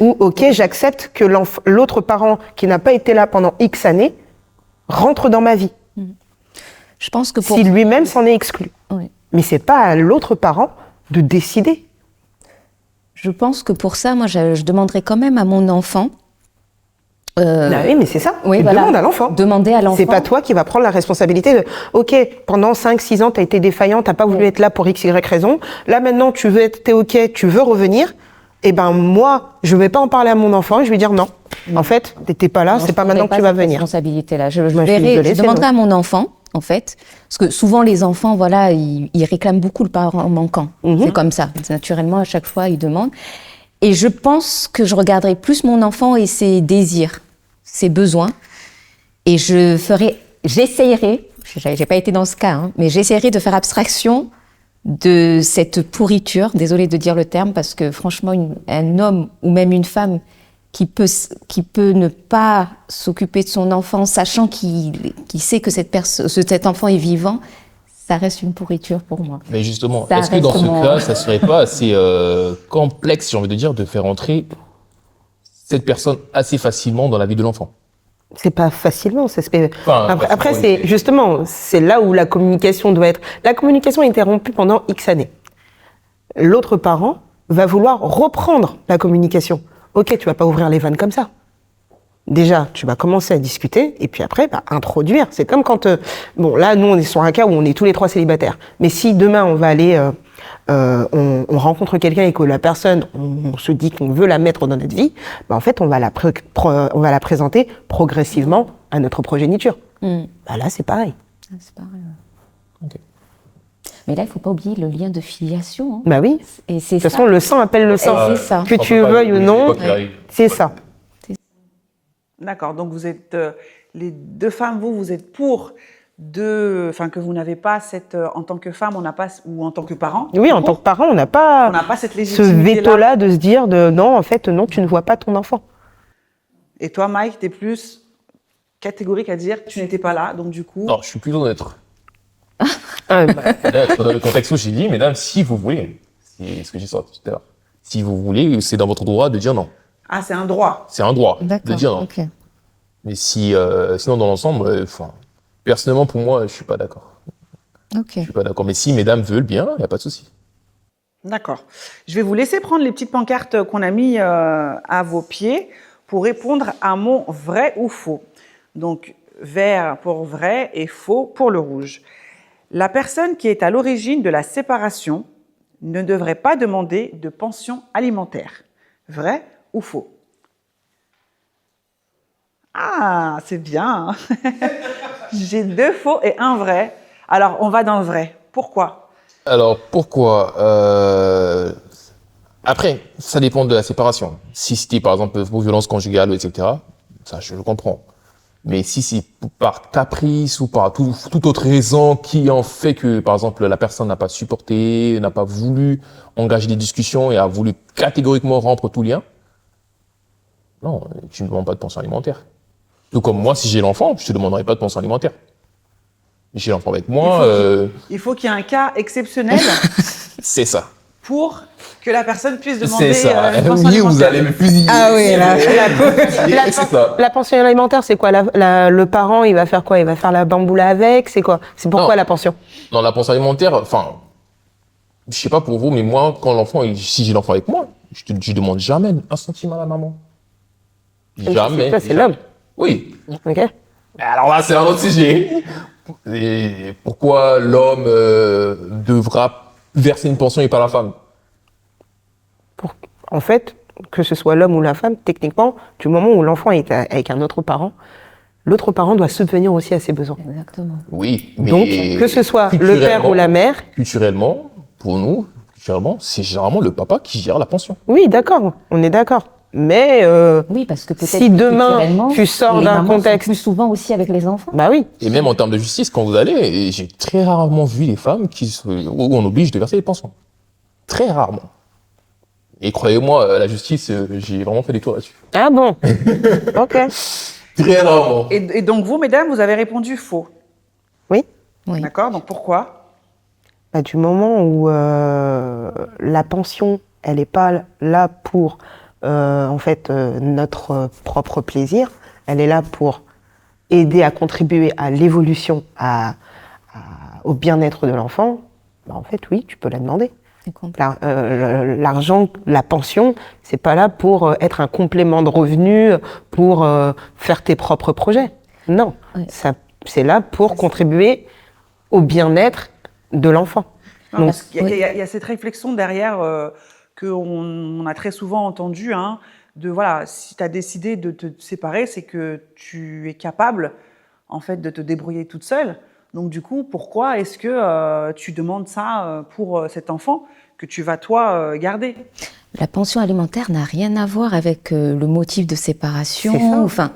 Ou OK, j'accepte que l'autre parent qui n'a pas été là pendant X années rentre dans ma vie. Je pense que pour... Si lui-même s'en est exclu. Oui. Mais c'est pas à l'autre parent de décider. Je pense que pour ça, moi, je demanderais quand même à mon enfant. Ah oui, mais c'est ça. Oui, Tu voilà. demandes à l'enfant. Demander à l'enfant. C'est pas toi qui va prendre la responsabilité de OK, pendant 5-6 ans, tu as été défaillant, t'as pas voulu être là pour X, Y raison. Là, maintenant, t'es OK, tu veux revenir. Eh ben, moi, je vais pas en parler à mon enfant et je vais dire non. En fait, t'étais pas là, Non, c'est pas je maintenant que prendrai tu vas cette venir. responsabilité-là. Je Moi, je suis verrai, désolée, je c'est demanderai non. à mon enfant, en fait, parce que souvent les enfants, voilà, ils réclament beaucoup le parent manquant. C'est comme ça. Naturellement, à chaque fois, ils demandent. Et je pense que je regarderai plus mon enfant et ses désirs, ses besoins, et j'essayerai, j'ai pas été dans ce cas, hein, mais j'essayerai de faire abstraction de cette pourriture, désolée de dire le terme, parce que franchement, un homme ou même une femme qui peut ne pas s'occuper de son enfant, sachant qu'il sait que cet enfant est vivant, ça reste une pourriture pour moi. Mais justement, Ça est-ce que dans reste ce mon- cas, ça serait pas assez complexe, j'ai envie de dire, de faire entrer cette personne assez facilement dans la vie de l'enfant? C'est pas facilement, ça se fait. Enfin, Après, facilement, c'est justement, c'est là où la communication doit être. La communication est interrompue pendant X années. L'autre parent va vouloir reprendre la communication. OK, tu vas pas ouvrir les vannes comme ça. Déjà, tu vas commencer à discuter et puis après, introduire. C'est comme quand, bon, là, nous, on est sur un cas où on est tous les trois célibataires. Mais si demain, on va aller, on rencontre quelqu'un et que la personne, on se dit qu'on veut la mettre dans notre vie, en fait, on va la présenter progressivement à notre progéniture. Là, c'est pareil. Ah, c'est pareil. Mais là, il ne faut pas oublier le lien de filiation. Bah oui. Et c'est De toute façon, le sang appelle le sang. c'est ça. Que tu veuilles ou non, c'est ça. D'accord, donc vous êtes les deux femmes, vous êtes pour que vous n'avez pas cette, en tant que femme, on n'a pas, ou en tant que parent. Oui, en tant que parent, on n'a pas, cette ce légitimité-là. veto-là de se dire non, en fait, non, tu ne vois pas ton enfant. Et toi, Mike, tu es plus catégorique à dire tu n'étais pas là, donc du coup. Non, je suis plutôt neutre. Ah, Là, dans le contexte où j'ai dit, mesdames, si vous voulez, c'est ce que j'ai sorti tout à l'heure. Si vous voulez, c'est dans votre droit de dire non. Ah, c'est un droit. C'est un droit de D'accord. dire non. Ok. Mais sinon, dans l'ensemble, personnellement, pour moi, je suis pas d'accord. Ok. Je suis pas d'accord. Mais si mesdames veulent bien, il n'y a pas de souci. D'accord. Je vais vous laisser prendre les petites pancartes qu'on a mis à vos pieds pour répondre à mon vrai ou faux. Donc, vert pour vrai et faux pour le rouge. La personne qui est à l'origine de la séparation ne devrait pas demander de pension alimentaire. Vrai ou faux? Ah, c'est bien. J'ai 2 faux et 1 vrai. Alors, on va dans le vrai. Pourquoi? Alors, pourquoi Après, ça dépend de la séparation. Si c'était, par exemple, pour violence conjugale, etc., ça, je le comprends. Mais si c'est par caprice ou par toute autre raison qui en fait que, par exemple, la personne n'a pas supporté, n'a pas voulu engager des discussions et a voulu catégoriquement rompre tout lien, non, tu ne demandes pas de pension alimentaire. Tout comme moi, si j'ai l'enfant, je te demanderai pas de pension alimentaire. J'ai l'enfant avec moi, Il faut qu'il y ait un cas exceptionnel c'est ça. pour que la personne puisse demander C'est ça. une pension Oui, vous alimentaire. allez me fusiller. Ah oui, là. C'est ça. La pension alimentaire, c'est quoi? Le parent, il va faire quoi? Il va faire la bamboula avec? C'est quoi? C'est pourquoi Non. la pension? Dans la pension alimentaire, enfin, je sais pas pour vous, mais moi, quand si j'ai l'enfant avec moi, je demande jamais un centime à la maman. Jamais. Ça, c'est l'homme. Oui. Ok. Alors là, c'est un autre sujet. Et pourquoi l'homme devra verser une pension et pas la femme? En fait, que ce soit l'homme ou la femme, techniquement, du moment où l'enfant est avec un autre parent, l'autre parent doit subvenir aussi à ses besoins. Exactement. Oui, mais Donc, que ce soit le père ou la mère, culturellement, pour nous, c'est généralement le papa qui gère la pension. oui, d'accord, on est d'accord. Mais Oui, parce que peut-être si que demain, culturellement, tu sors les d'un mamans sont contexte- plus souvent aussi avec les enfants. bah oui, Et même en termes de justice, quand vous allez, et j'ai très rarement vu les femmes où on oblige de verser les pensions. Très rarement. Et croyez-moi, la justice, j'ai vraiment fait des tours là-dessus. ah bon, ok. Très rarement. Et donc vous, mesdames, vous avez répondu faux. Oui. Oui. D'accord, donc pourquoi? Bah, du moment où la pension, elle n'est pas là pour en fait notre propre plaisir, elle est là pour aider à contribuer à l'évolution, au bien-être de l'enfant. Bah, en fait, oui, tu peux la demander. C'est complet. L'argent, la pension, c'est pas là pour être un complément de revenu, pour faire tes propres projets. Non, Ouais. c'est là pour contribuer au bien-être de l'enfant. Non, Donc, parce qu'il y a cette réflexion derrière qu'on a très souvent entendue, hein, de voilà, si tu as décidé de te séparer, c'est que tu es capable en fait de te débrouiller toute seule. Donc du coup, pourquoi est-ce que tu demandes ça pour cet enfant que tu vas toi garder? La pension alimentaire n'a rien à voir avec le motif de séparation. C'est ça. Enfin,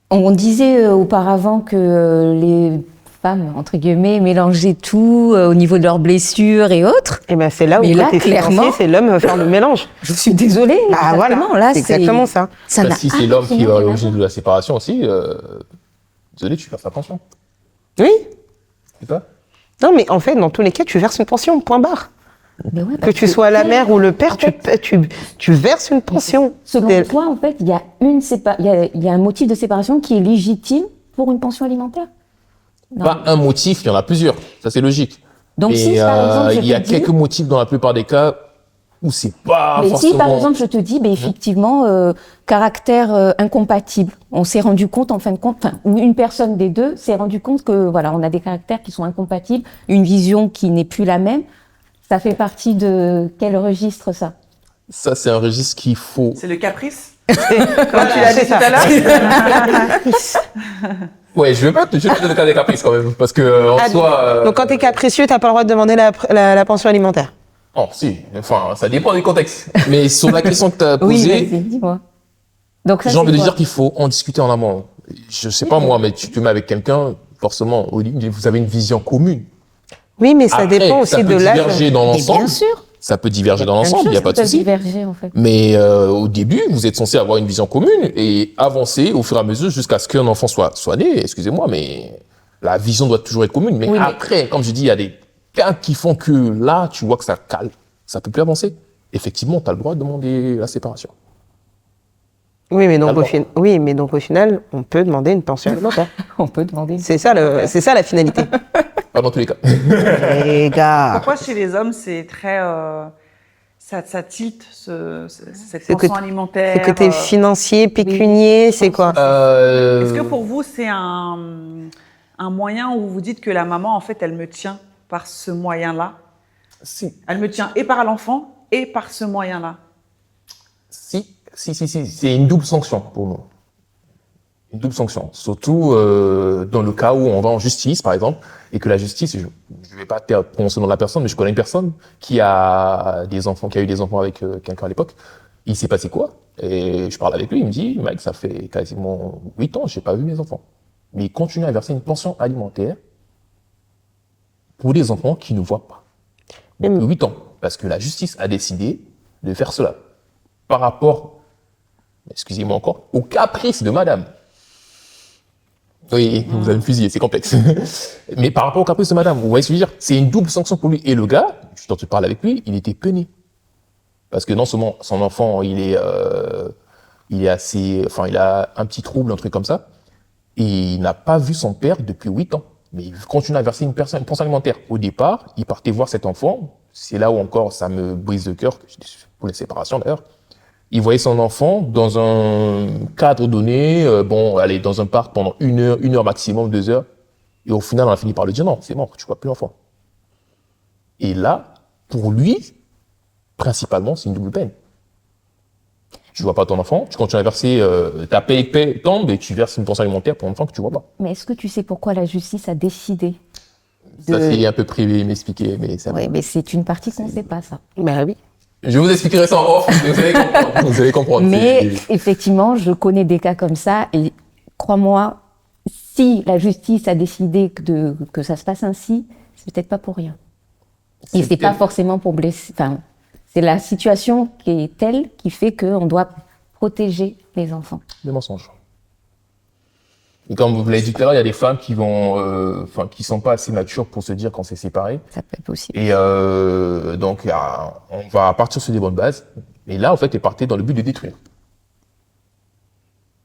on disait auparavant que les femmes, entre guillemets, mélangeaient tout au niveau de leurs blessures et autres. et ben c'est là où Mais là, côté financier, clairement- c'est l'homme va faire le mélange. Je suis désolée. Ah voilà, exactement. Là, c'est exactement ça. Ça Bah, n'a si c'est l'homme qui absolument va à rien à l'origine voir. de la séparation aussi, désolé, tu perds sa pension. Oui. C'est pas? Non, mais en fait, dans tous les cas, tu verses une pension, point barre. Mais ouais, Que parce tu sois la mère ou le père, en fait, tu verses une pension. selon C'est- toi, en fait, il y a il y a un motif de séparation qui est légitime pour une pension alimentaire. Non. Pas un motif, il y en a plusieurs. Ça, c'est logique. Donc Mais si, par exemple, je il y a te dis- quelques motifs dans la plupart des cas où c'est pas Mais forcément... si, par exemple, je te dis, ben, effectivement, caractère incompatible. On s'est rendu compte, en fin de compte, enfin, ou une personne des deux s'est rendu compte que, voilà, on a des caractères qui sont incompatibles, une vision qui n'est plus la même. Ça fait partie de quel registre, ça? Ça, c'est un registre qu'il faut... C'est le caprice? Comme tu l'as dit c'est tout ça. à l'heure? Ouais, je vais pas te donner le cas des caprices quand même, parce que en Ah, soi... Donc quand t'es capricieux, t'as pas le droit de demander la pension alimentaire. Oh, si. Enfin, ça dépend du contexte. Mais sur la question que tu as Oui, posée, vas-y, dis-moi. Donc, ça, j'ai envie c'est de quoi? dire qu'il faut en discuter en amont. Je sais pas moi, mais tu te mets avec quelqu'un, forcément, vous avez une vision commune. Oui, mais ça Après, dépend ça aussi peut de l'âge. diverger dans Mais l'ensemble. bien sûr. Ça peut diverger dans Plein de l'ensemble, il n'y a choses pas de qui peuvent souci. diverger, en fait. Mais au début, vous êtes censé avoir une vision commune et avancer au fur et à mesure jusqu'à ce qu'un enfant soit né. Excusez-moi, mais la vision doit toujours être commune. Mais Oui, mais- après, comme je dis, il y a des cas qui font que là, tu vois que ça cale, ça peut plus avancer. Effectivement, tu as le droit de demander la séparation. Oui, mais donc, D'abord. oui, mais donc au final, on peut demander une pension alimentaire. On peut demander. C'est ça, c'est ça la finalité. Pas dans tous les cas. Les gars. Pourquoi chez les hommes c'est très ça tilte cette C'est pension que- alimentaire? C'est côté financier, pécunier, c'est quoi? Est-ce que pour vous c'est un un moyen où vous vous dites que la maman, en fait, elle me tient par ce moyen-là? Si. Elle me tient et par l'enfant et par ce moyen-là. Si. C'est une double sanction pour nous. Une double sanction. Surtout dans le cas où on va en justice, par exemple, et que la justice, je ne vais pas prononcer le nom de la personne, mais je connais une personne qui a eu des enfants avec quelqu'un à l'époque. Il s'est passé quoi? Et je parle avec lui, il me dit, mec, ça fait quasiment 8 ans, je n'ai pas vu mes enfants. Mais il continue à verser une pension alimentaire pour des enfants qui ne voient pas. Depuis 8 ans. Parce que la justice a décidé de faire cela. Par rapport, excusez-moi encore, au caprice de madame. Oui, vous allez me fusiller, c'est complexe. Mais par rapport au caprice de madame, vous voyez ce que je veux dire? C'est une double sanction pour lui. Et le gars, quand tu parles avec lui, il était peiné. Parce que non seulement son enfant, il a un petit trouble, un truc comme ça, et il n'a pas vu son père depuis 8 ans. Mais il continue à verser une pension alimentaire. Au départ, il partait voir cet enfant. C'est là où encore ça me brise le cœur, pour les séparations d'ailleurs. Il voyait son enfant dans un cadre donné, dans un parc pendant 1 heure maximum, 2 heures. Et au final, on a fini par lui dire non, c'est mort, tu vois plus l'enfant. Et là, pour lui, principalement, c'est une double peine. Tu vois pas ton enfant, tu continues à verser, ta paie tombe et tu verses une pension alimentaire pour un enfant que tu vois pas. Mais est-ce que tu sais pourquoi la justice a décidé Ça, c'est un peu privé, m'expliquer, mais ça. Oui, mais c'est une partie qu'on ne sait pas, ça. Ben oui. Je vous expliquerai ça en off, mais vous allez comprendre. Mais effectivement, je connais des cas comme ça et crois-moi, si la justice a décidé que ça se passe ainsi, c'est peut-être pas pour rien. Et c'est pas forcément pour blesser. Enfin, c'est la situation qui est telle qui fait qu'on doit protéger les enfants. Des mensonges. Et comme vous l'avez dit tout à l'heure, il y a des femmes qui qui sont pas assez matures pour se dire qu'on s'est séparés. Ça peut être possible. Et donc, on va partir sur des bonnes bases. Et là, en fait, elles partaient dans le but de détruire.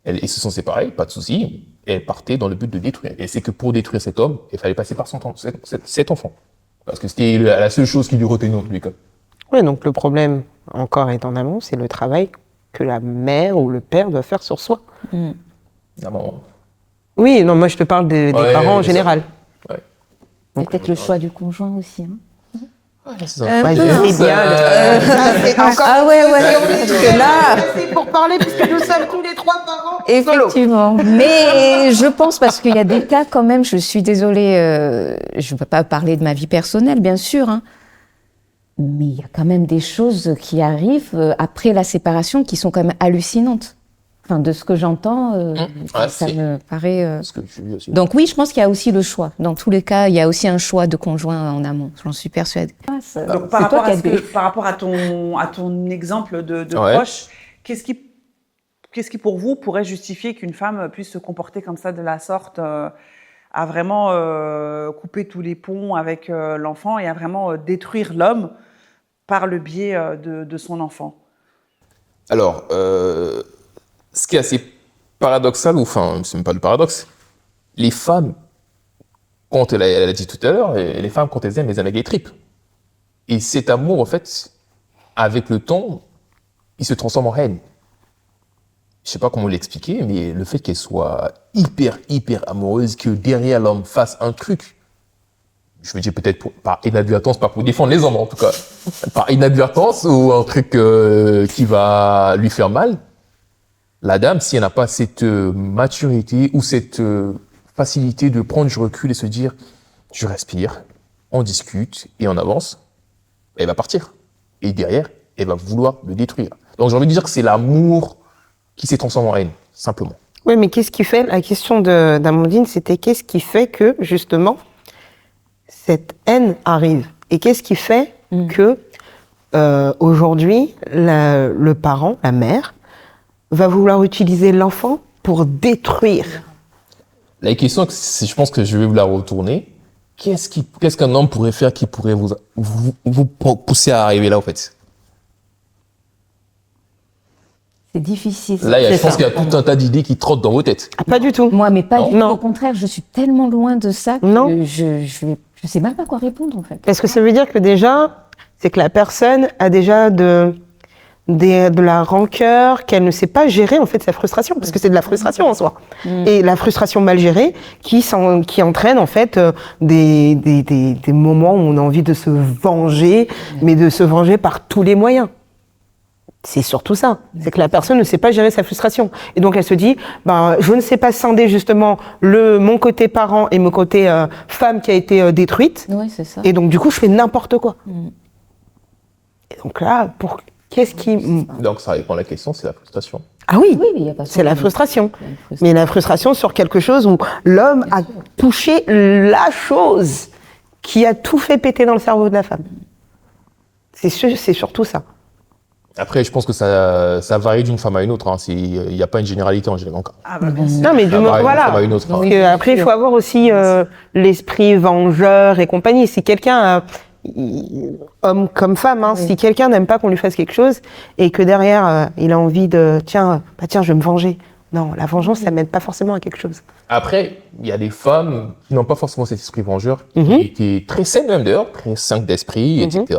Ils se sont séparés, pas de souci. Et elles partaient dans le but de détruire. Et c'est que pour détruire cet homme, il fallait passer par cet enfant. Parce que c'était la seule chose qui lui retenait dans tous les cas. Oui, donc le problème, encore est en amont, c'est le travail que la mère ou le père doit faire sur soi. La maman. Oui, non, moi je te parle des parents en général. Ouais. C'est peut-être le choix du conjoint aussi. Hein. C'est ça. Ouais, c'est bien. Ah ouais. Parce que là, C'est pour parler puisque nous sommes tous les 3 parents. effectivement. Mais je pense, parce qu'il y a des cas quand même, je suis désolée, je ne peux pas parler de ma vie personnelle, bien sûr, hein, mais il y a quand même des choses qui arrivent après la séparation qui sont quand même hallucinantes. Enfin, de ce que j'entends, ça me paraît... Ce que je vis aussi. Donc oui, je pense qu'il y a aussi le choix. Dans tous les cas, il y a aussi un choix de conjoint en amont. J'en suis persuadée. Donc, par rapport à ton exemple de proche, qu'est-ce qui pour vous pourrait justifier qu'une femme puisse se comporter comme ça de la sorte, à vraiment couper tous les ponts avec l'enfant et à vraiment détruire l'homme par le biais de son enfant? Alors, ce qui est assez paradoxal, enfin, c'est même pas le paradoxe, les femmes, quand elle a dit tout à l'heure, les femmes, quand elles aiment avec les tripes. Et cet amour, en fait, avec le temps, il se transforme en haine. Je sais pas comment l'expliquer, mais le fait qu'elle soit hyper amoureuse, que derrière l'homme fasse un truc, je veux dire peut-être par inadvertance, pas pour défendre les hommes en tout cas, par inadvertance ou un truc qui va lui faire mal, la dame, si elle n'a pas cette maturité ou cette facilité de prendre du recul et se dire « je respire, on discute et on avance », elle va partir. Et derrière, elle va vouloir le détruire. Donc j'ai envie de dire que c'est l'amour qui s'est transformé en haine, simplement. Oui, mais qu'est-ce qui fait, la question d'Amandine, c'était qu'est-ce qui fait que, justement, cette haine arrive? Et qu'est-ce qui fait que, aujourd'hui, le parent, la mère, va vouloir utiliser l'enfant pour détruire? La question, je pense que je vais vous la retourner. Qu'est-ce qu'un homme pourrait faire qui pourrait vous pousser à arriver là, en fait? C'est difficile. Là, je pense qu'il y a tout un tas d'idées qui trottent dans vos têtes. Ah, pas du tout. Moi, mais pas du tout. Non. Au contraire, je suis tellement loin de ça que Non. je sais même pas quoi répondre, en fait. Parce que ça veut dire que déjà, c'est que la personne a déjà de de la rancœur, qu'elle ne sait pas gérer en fait sa frustration, parce que c'est de la frustration en soi. Et la frustration mal gérée qui entraîne en fait des moments où on a envie de se venger, mais de se venger par tous les moyens. C'est surtout ça, c'est que la personne ne sait pas gérer sa frustration. Et donc elle se dit, je ne sais pas scinder justement mon côté parent et mon côté femme qui a été détruite. Oui, c'est ça. Et donc du coup, je fais n'importe quoi. Et donc là, qu'est-ce qui... Donc ça répond à la question, c'est la frustration. Ah oui, Oui, mais il y a pas c'est la frustration. Il y a une frustration. Mais la frustration sur quelque chose où l'homme a touché la chose qui a tout fait péter dans le cerveau de la femme. C'est surtout ça. Après, je pense que ça varie d'une femme à une autre. Il n'y a pas une généralité en général. Ah bah bien sûr. Non, mais du Ça moment, varie d'une femme à voilà. une autre. Parce que après, il faut avoir aussi l'esprit vengeur et compagnie. Si quelqu'un, homme comme femme, si quelqu'un n'aime pas qu'on lui fasse quelque chose et que derrière, il a envie de, tiens, je vais me venger. Non, la vengeance, ça mène pas forcément à quelque chose. Après, il y a des femmes qui n'ont pas forcément cet esprit vengeur, Mhm. qui est très saine même d'ailleurs, très saine d'esprit, etc.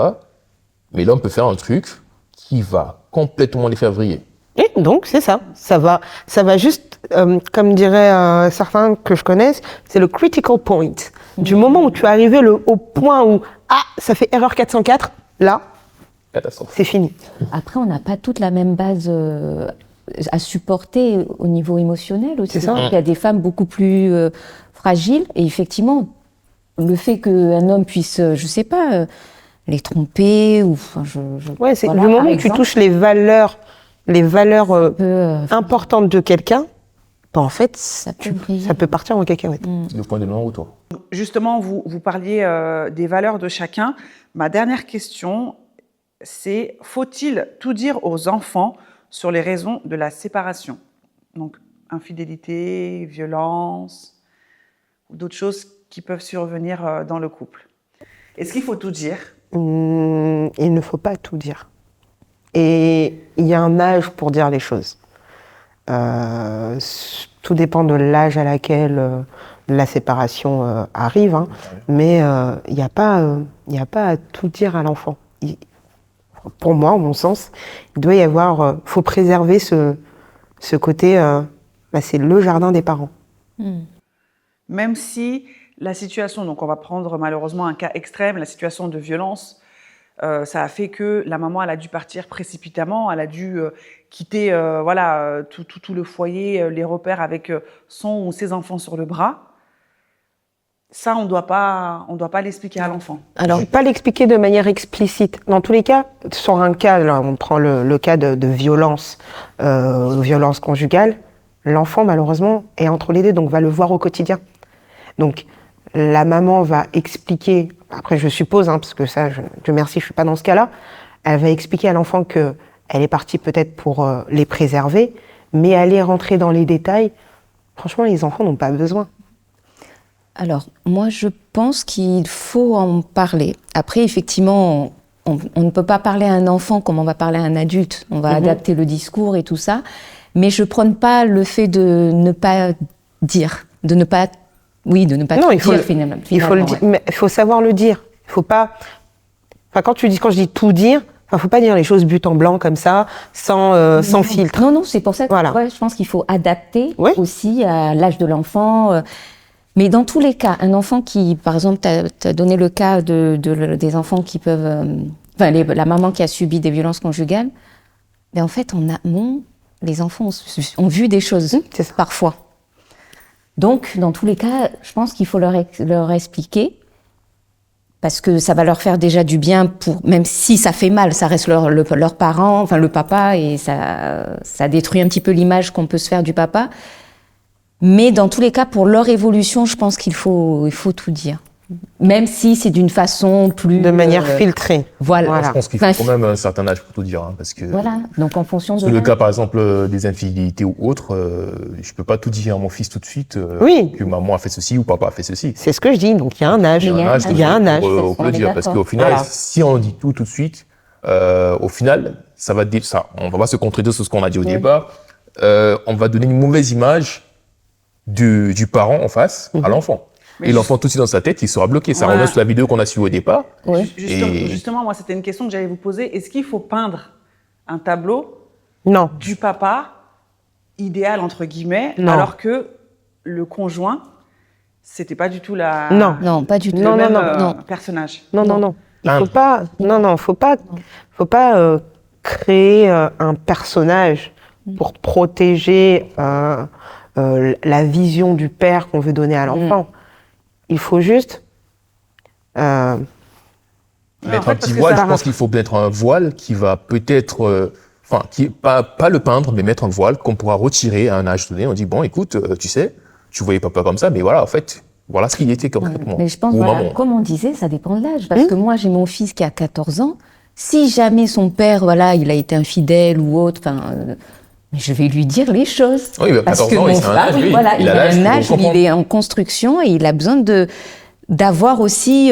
Mais l'homme peut faire un truc qui va complètement les faire vriller. Et donc, c'est ça. Ça va juste, comme diraient certains que je connaisse, c'est le critical point. Du moment où tu es arrivé au point où, ça fait erreur 404, là, Catastrophe. c'est fini. Après, on n'a pas toute la même base à supporter au niveau émotionnel aussi. C'est ça. Il y a des femmes beaucoup plus fragiles et effectivement, le fait qu'un homme puisse, je sais pas, les tromper ou, enfin, Ouais, c'est voilà, du moment par où tu exemple, touches les valeurs importantes de quelqu'un, en fait, ça peut briller. ça peut partir en cacahuète. Le point de non-retour. Justement, vous parliez des valeurs de chacun. Ma dernière question, c'est faut-il tout dire aux enfants sur les raisons de la séparation? Donc, infidélité, violence, ou d'autres choses qui peuvent survenir dans le couple. Est-ce qu'il faut tout dire? Il ne faut pas tout dire. Et il y a un âge pour dire les choses. Tout dépend de l'âge à laquelle la séparation arrive, mais il n'y a pas à tout dire à l'enfant. Pour moi, en mon sens, il doit y avoir, faut préserver ce côté, c'est le jardin des parents. Même si la situation, donc on va prendre malheureusement un cas extrême, la situation de violence, ça a fait que la maman, elle a dû partir précipitamment, elle a dû quitter tout le foyer, les repères avec son ou ses enfants sur le bras. Ça, on doit pas l'expliquer à l'enfant. Alors, pas l'expliquer de manière explicite. Dans tous les cas, sur un cas, là, on prend le cas de violence, violence conjugale, l'enfant, malheureusement, est entre les deux, donc va le voir au quotidien. Donc, la maman va expliquer, après je suppose, parce que ça, Dieu merci, je suis pas dans ce cas-là, elle va expliquer à l'enfant qu'elle est partie peut-être pour les préserver, mais aller rentrer dans les détails, franchement, les enfants n'ont pas besoin. Alors, moi, je pense qu'il faut en parler. Après, effectivement, on ne peut pas parler à un enfant comme on va parler à un adulte. On va adapter le discours et tout ça. Mais je ne prône pas le fait de ne pas dire, de ne pas Non, il faut dire finalement. Il faut le dire, mais il faut savoir le dire. Il faut pas. Enfin, quand je dis tout dire, faut pas dire les choses but en blanc comme ça, sans filtre. Non, c'est pour ça que Voilà. je pense qu'il faut adapter Oui. aussi à l'âge de l'enfant. Mais dans tous les cas, un enfant qui, par exemple, tu as donné le cas des enfants qui peuvent... la maman qui a subi des violences conjugales, mais en fait, en amont, les enfants ont vu des choses, C'est ça. parfois. Donc, dans tous les cas, je pense qu'il faut leur expliquer, parce que ça va leur faire déjà du bien, même si ça fait mal, ça reste leurs parents, enfin le papa, et ça détruit un petit peu l'image qu'on peut se faire du papa. Mais dans tous les cas, pour leur évolution, je pense qu'il faut tout dire. Même si c'est d'une façon plus... De manière filtrée. Voilà. Je pense qu'il faut Enfin, quand même un certain âge pour tout dire. Parce que Voilà, donc en fonction de... sur le l'âge. cas, par exemple, des infidélités ou autres, je peux pas tout dire à mon fils tout de suite Oui. que maman a fait ceci ou papa a fait ceci. C'est ce que je dis. Donc il y a un âge. Il y a un âge. Il y a un âge. On peut On le est dire. Parce d'accord. qu'au final, Voilà. si on dit tout de suite, au final, ça va on va pas se contredire sur ce qu'on a dit au départ. On va donner une mauvaise image du parent en face à l'enfant. Mais Et l'enfant, tout de suite dans sa tête, il sera bloqué. Ça Voilà. revient sur la vidéo qu'on a suivie au départ. Ouais. Justement, Et- justement, moi, c'était une question que j'allais vous poser. Est-ce qu'il faut peindre un tableau Non. du papa idéal, entre guillemets, Non. alors que le conjoint, c'était pas du tout Non, pas du tout. le même non. personnage. Non, non, non. Il faut Ah. pas. Non, non, faut pas créer un personnage pour protéger la vision du père qu'on veut donner à l'enfant. Il faut juste. Mettre en fait, un parce petit que voile, ça- je pense qu'il faut mettre un voile qui va peut-être, pas le peindre, mais mettre un voile qu'on pourra retirer à un âge donné. On dit, bon, écoute, tu sais, tu voyais papa comme ça, mais voilà, en fait, voilà ce qu'il était concrètement. Mais je pense, Ou voilà, maman. comme on disait, ça dépend de l'âge. Parce que moi, j'ai mon fils qui a 14 ans. Si jamais son père, voilà, il a été infidèle ou autre, mais je vais lui dire les choses. Oui, mais à Parce 14 que ans, mon c'est un frère, âge, oui. voilà, il Il a a l'âge un pour âge où comprendre. il est en construction et il a besoin d'avoir aussi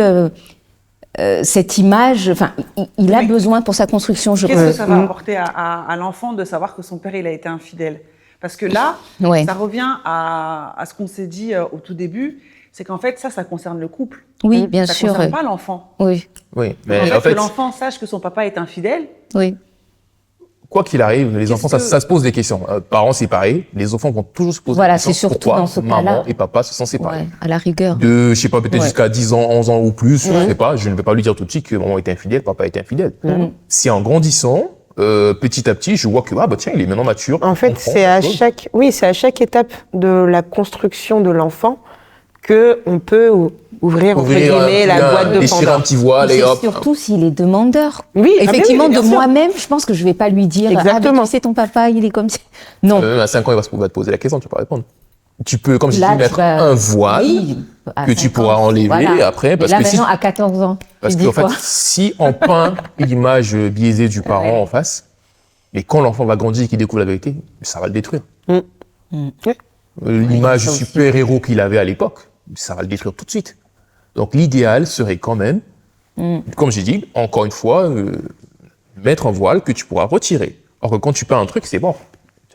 cette image. Enfin, il a Mais besoin pour sa construction, je Qu'est-ce que pense. ça va apporter à l'enfant de savoir que son père, il a été infidèle? Parce que là, Ouais. ça revient à ce qu'on s'est dit au tout début, c'est qu'en fait, ça concerne le couple. Oui, bien Ça sûr. concerne pas l'enfant. Oui, Oui, En mais fait, en fait, que l'enfant sache que son papa est infidèle, oui. quoi qu'il arrive, les enfants, que- ça se pose des questions. Parents séparés, les enfants vont toujours se poser Voilà, des questions. c'est surtout Pourquoi dans ce maman cas-là. et papa se sont séparés. Ouais, à la rigueur. De, je sais pas, peut-être Ouais. jusqu'à 10 ans, 11 ans ou plus, je sais pas, je ne vais pas lui dire tout de suite que maman était infidèle, papa était infidèle. Si en grandissant, petit à petit, je vois que, tiens, il est maintenant mature. En fait, il comprend c'est à quelque chose. chaque étape de la construction de l'enfant que on peut ouvrir entre guillemets la boîte de déchirer un Pandore. petit voile et C'est hop. surtout s'il est demandeur. Oui, Effectivement, bien de sûr. moi-même, je pense que je vais pas lui dire Exactement. Ah, mais tu sais, ton papa, il est comme ça. Non. Même à 5 ans, il va te poser la question, tu vas pas répondre. Tu peux, comme je Là, dis, tu mettre vas- un voile Oui, à que tu 5 pourras ans, enlever voilà. après, Mais parce là, que si- maintenant, à 14 ans, Parce tu dis qu'en fait, quoi si on peint l'image biaisée du parent Ouais. en face, mais quand l'enfant va grandir et qu'il découvre la vérité, ça va le détruire. Mm. L'image ça aussi. super-héros qu'il avait à l'époque, ça va le détruire tout de suite. Donc l'idéal serait quand même, comme j'ai dit, encore une fois, mettre un voile que tu pourras retirer. Or que quand tu peins un truc, c'est bon.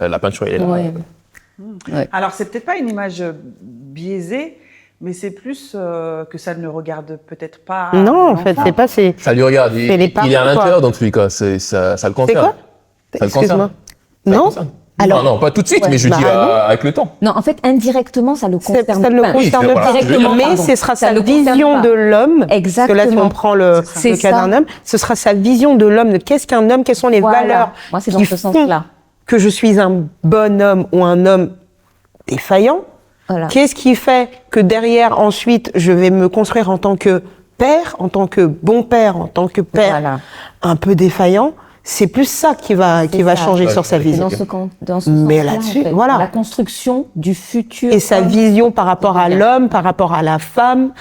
La peinture, elle est là. Ouais. alors c'est peut-être pas une image biaisée, mais c'est plus que ça ne regarde peut-être pas. Non, en fait, l'enfant. c'est pas c'est. Ça lui regarde. C'est les Il est à parents, l'intérieur quoi. dans tous les cas. Ça le concerne. quoi Ça le Excuse-moi. concerne. Ça le Non. concerne. Alors- non, pas tout de suite, Ouais. mais je Bah, dis non. avec le temps. Non, en fait, indirectement, ça le concerne Ça ne le pas. concerne Oui, voilà. pas, Directement, mais pardon. ce sera Ça sa le concerne vision pas. de l'homme. Parce que là, si Exactement. on prend le C'est cas ça. d'un homme, ce sera sa vision de l'homme, de qu'est-ce qu'un homme, quelles sont les Voilà. valeurs Moi, c'est dans qui ce font sens-là. que je suis un bon homme ou un homme défaillant. Voilà. Qu'est-ce qui fait que derrière, ensuite, je vais me construire en tant que père, en tant que bon père, en tant que père Voilà. un peu défaillant? C'est plus ça qui va ça. changer Ouais, sur sa c'est vision. Dans ce Mais sens-là, là-dessus, en fait. voilà. La construction du futur. Et sa homme. vision par rapport à Bien. l'homme, par rapport à la femme,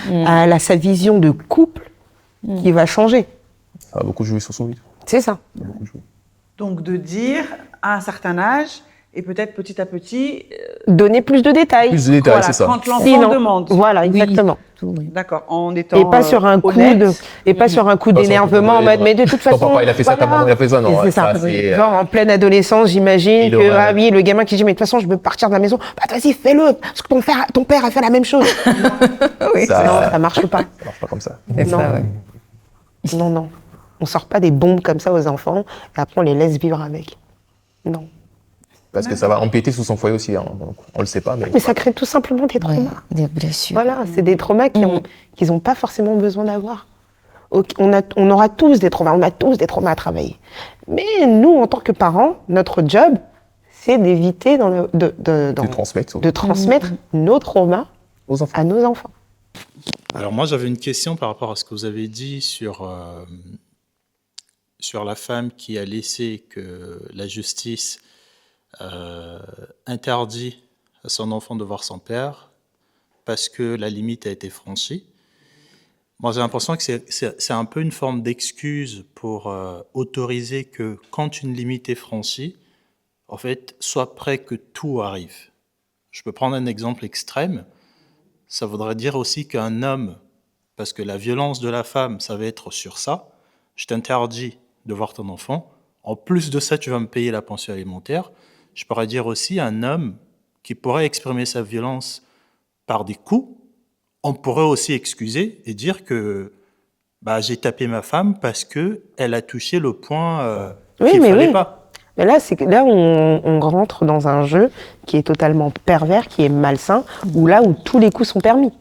sa vision de couple qui va changer. Ça va beaucoup jouer sur son vie. C'est ça. Ça va beaucoup jouer. Donc de dire à un certain âge, et peut-être petit à petit, Donner plus de détails. Plus de détails, voilà, c'est ça. quand l'enfant Sinon- demande. Voilà, Oui. exactement. Tout, oui. D'accord, en étant Et pas sur un coup honnête. de, et pas sur un coup Pas sur un coup d'énervement en de- mode, mais de toute Ton façon. papa, il a fait ça, ta maman, il a fait ça. Non, Et c'est ça. ça, c'est, Genre, en pleine adolescence, j'imagine Il que, aurait- ah oui, le gamin qui dit, mais de toute façon, je veux partir de la maison. Bah, vas-y, fais-le. Parce que ton père a fait la même chose. ça, Non, ça marche pas. ça marche pas comme ça. Non. Non, non. On sort pas des bombes comme ça aux enfants et après on les laisse vivre avec. Non. Parce que ça va empiéter sous son foyer aussi. Hein. Donc, on le sait pas, mais. Mais ça crée tout simplement des traumas. Ouais, des blessures. Voilà, c'est des traumas qu'ils n'ont pas forcément besoin d'avoir. Ok, on aura tous des traumas, on a tous des traumas à travailler. Mais nous, en tant que parents, notre job, c'est d'éviter De transmettre surtout de transmettre nos traumas aux enfants. à nos enfants. Alors moi, j'avais une question par rapport à ce que vous avez dit sur la femme qui a laissé que la justice interdit à son enfant de voir son père parce que la limite a été franchie. Moi, j'ai l'impression que c'est un peu une forme d'excuse pour autoriser que quand une limite est franchie, en fait, sois prêt que tout arrive. Je peux prendre un exemple extrême. Ça voudrait dire aussi qu'un homme, parce que la violence de la femme, ça va être sur ça, je t'interdis de voir ton enfant, en plus de ça, tu vas me payer la pension alimentaire. Je pourrais dire aussi un homme qui pourrait exprimer sa violence par des coups, on pourrait aussi excuser et dire que j'ai tapé ma femme parce qu'elle a touché le point Oui, qu'il mais fallait oui. pas. Mais là, on rentre dans un jeu qui est totalement pervers, qui est malsain, où tous les coups sont permis.